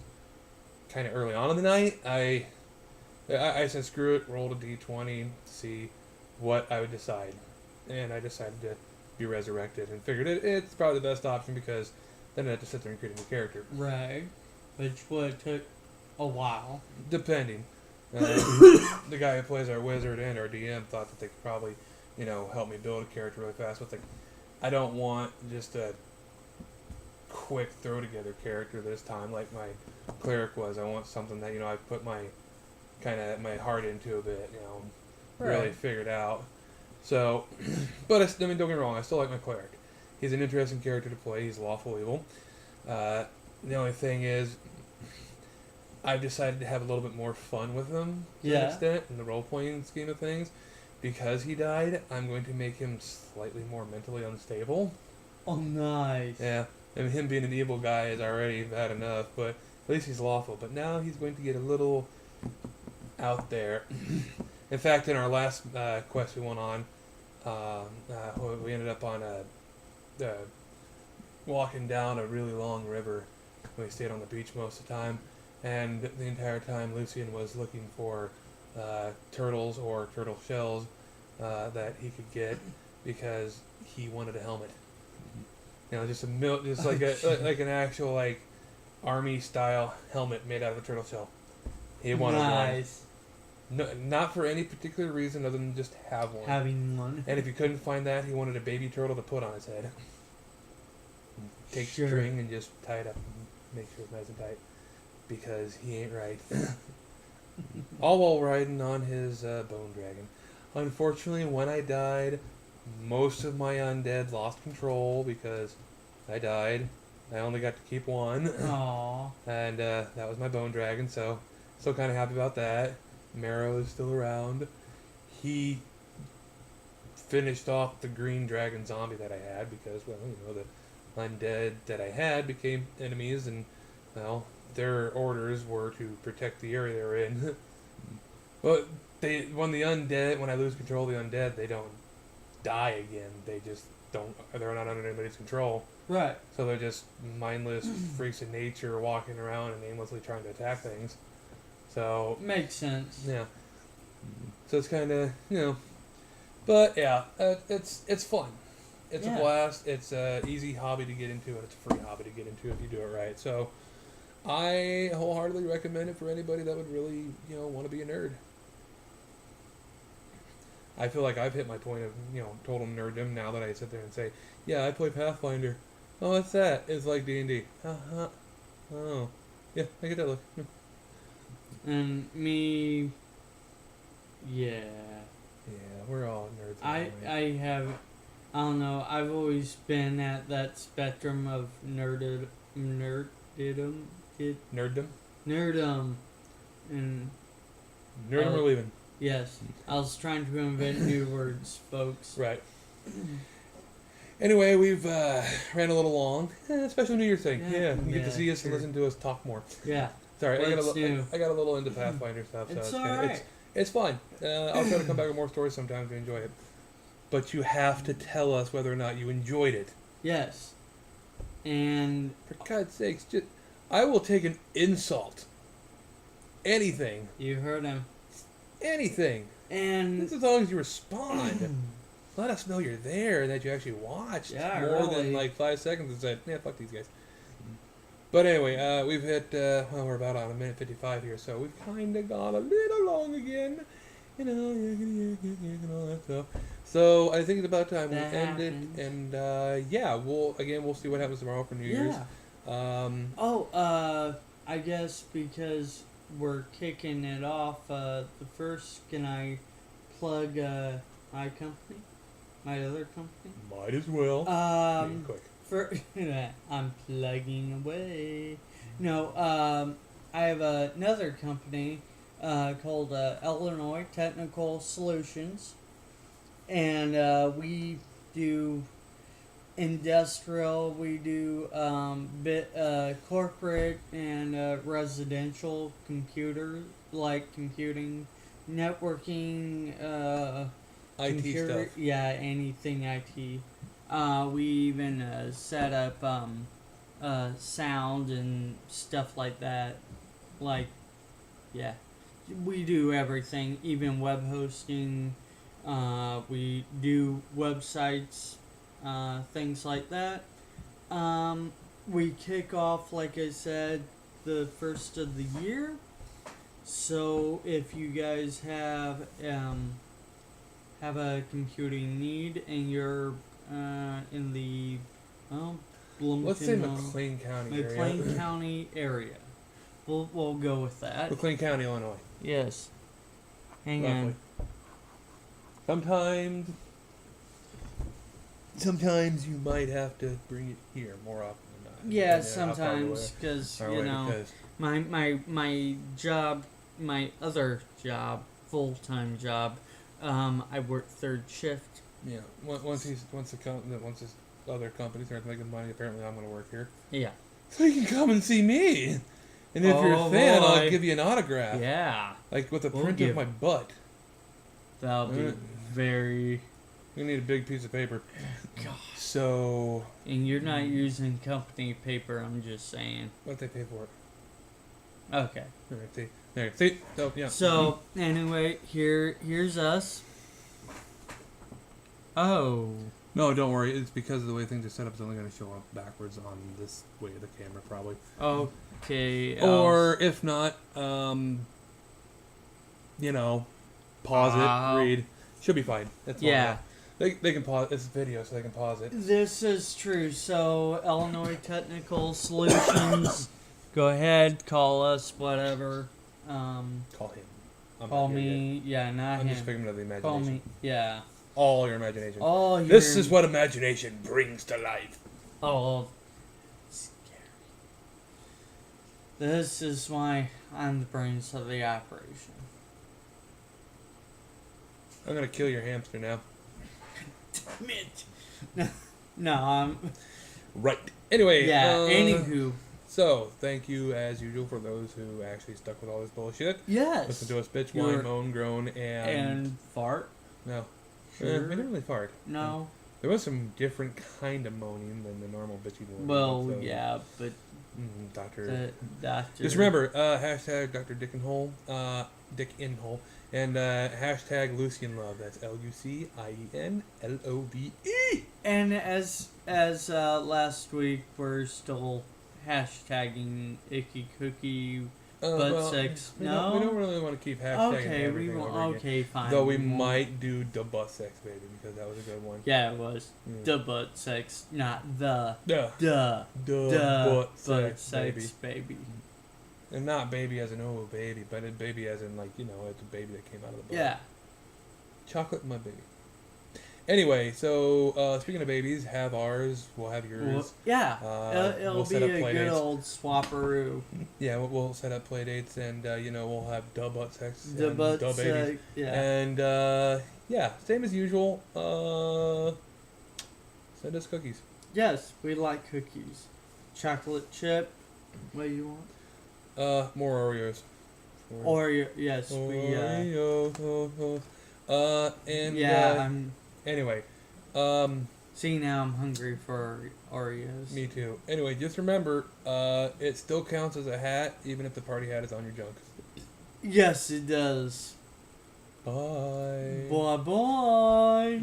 kind of early on in the night, I said screw it, rolled a d20 to see what I would decide. And I decided to be resurrected and figured it's probably the best option because then I have to sit there and create a new character. Right. Which would took a while. Depending. The guy who plays our wizard and our DM thought that they could probably, help me build a character really fast. But I don't want just a quick throw together character this time like my cleric was. I want something that I put my my heart into a bit. Really figured out. So, but don't get me wrong. I still like my cleric. He's an interesting character to play. He's lawful evil. The only thing is, I've decided to have a little bit more fun with him to an extent in the role-playing scheme of things. Because he died, I'm going to make him slightly more mentally unstable. Oh, nice. Yeah, and him being an evil guy is already bad enough, but at least he's lawful. But now he's going to get a little out there. In fact, in our last quest we went on, we ended up on walking down a really long river. We stayed on the beach most of the time. And the entire time, Lucien was looking for turtles or turtle shells that he could get because he wanted a helmet. Just like like an actual army style helmet made out of a turtle shell. He wanted one. No, not for any particular reason other than just have one. Having one. And if he couldn't find that, he wanted a baby turtle to put on his head. Take string and just tie it up and make sure it's nice and tight. Because he ain't right. All while riding on his bone dragon. Unfortunately, when I died, most of my undead lost control because I died. I only got to keep one. Aww. And that was my bone dragon, so still kind of happy about that. Marrow is still around. He finished off the green dragon zombie that I had because, the undead that I had became enemies and, their orders were to protect the area they're in. But when I lose control of the undead, they don't die again. They just they're not under anybody's control. Right. So they're just mindless freaks of nature walking around and aimlessly trying to attack things. So. Makes sense. Yeah. So it's kind of, but yeah, it's fun. It's a blast. It's an easy hobby to get into, and it's a free hobby to get into if you do it right. So I wholeheartedly recommend it for anybody that would really, want to be a nerd. I feel like I've hit my point of, total nerddom now that I sit there and say, yeah, I play Pathfinder. Oh, what's that? It's like D&D. Uh-huh. Oh. Yeah, I get that look. And me... Yeah. Yeah, we're all nerds. I don't know, I've always been at that spectrum of nerddom. Nerdum. And Nerdum or leaving. Yes. I was trying to invent new words, folks. Right. Anyway, we've ran a little long. Special New Year thing. Yeah, you get to see us and listen to us talk more. Yeah. Sorry, I got a little into Pathfinder stuff. It's so alright. It's fun. I'll try to come back with more stories sometimes to enjoy it. But you have to tell us whether or not you enjoyed it. Yes. And... For God's sakes, I will take an insult. Anything. You heard him. Anything. And... Just as long as you respond. Let us know you're there and that you actually watched more than 5 seconds and said, yeah, fuck these guys. But anyway, we've hit, we're about on 1:55 here, so we've kind of gone a little long again. And all that stuff. So I think it's about time we end it. And we'll see what happens tomorrow for New Year's. I guess because we're kicking it off, can I plug my company? My other company? Might as well. Being quick. I'm plugging away. No, I have another company called Illinois Technical Solutions, and we do industrial. We do corporate and residential computing, networking, IT computer, stuff. yeah, anything IT. We even set up sound and stuff like that. Like, yeah, we do everything, even web hosting. We do websites, things like that. We kick off, like I said, the first of the year. So if you guys have a computing need and you're in the Bloomington, Let's say McLean County area. McLean County area, we'll go with that. McLean County, Illinois. Yes. Hang Roughly. on. Sometimes you might have to bring it here more often than not. Yeah, Depending on how far you sometimes because are away, because my job, my other job, full-time job, I work third shift. yeah, once this other company starts making money, apparently I'm going to work here. Yeah. So you can come and see me, and if you're a fan, boy. I'll give you an autograph. Yeah. Like with a We'll print give- of my butt. That'll be very. You need a big piece of paper. God. So And you're not using company paper. I'm just saying. what they pay for it? Okay. All right, see, there, see, oh yeah. So anyway, here's us. Oh. No, don't worry. It's because of the way things are set up. It's only going to show up backwards on this way of the camera, probably. Okay. Or if not, pause it, read. Should be fine. That's all yeah. that. They can pause. It's a video, so they can pause it. This is true. So Illinois Technical Solutions. Go ahead, call us, whatever. Call him. I'm Call not here me. yet. Yeah, not I'm him. just a figment of the imagination. Call me. Yeah. All your imagination. All your. This is what imagination brings to life. Oh, scary. This is why I'm the brains of the operation. I'm gonna kill your hamster now. Damn it. No, I'm. Right. Anyway. Yeah. Anywho. So, thank you as usual for those who actually stuck with all this bullshit. Yes. Listen to us bitch, whine, moan, groan, And fart. No. Sure. We didn't really fart. No. There was some different kind of moaning than the normal bitchy moaning. Well, so, yeah, but Doctor. the doctor. Just remember, hashtag Dr. Dick in Hole, Dick in Hole, and hashtag Lucien Love. That's LUCIENLOVE. And as last week, we're still hashtagging icky cookie butt sex. We No, don't really want to keep hashtagging okay, we everything won't. over again. Okay, fine. Though we won't. might do the butt sex baby because that was a good one. Yeah, it was the Mm. butt sex, not the Yeah. the The butt sex baby. baby. And not baby as in oh baby, but a baby as in like it's a baby that came out of the butt. Yeah. Chocolate in my baby. Anyway, so speaking of babies, have ours. We'll have yours. Well, yeah. It'll we'll be set up a play good dates. old swapperoo. Yeah, we'll set up play dates, and we'll have the butt sex. The and butt the babies. sex. Yeah. And same as usual. Send us cookies. Yes, we like cookies. Chocolate chip. What do you want? More Oreos. Oreo. Yes, we. Oreos. And Yeah. anyway, See, now I'm hungry for Oreos. me too. Anyway, just remember, it still counts as a hat, even if the party hat is on your junk. Yes, it does. Bye. Bye bye.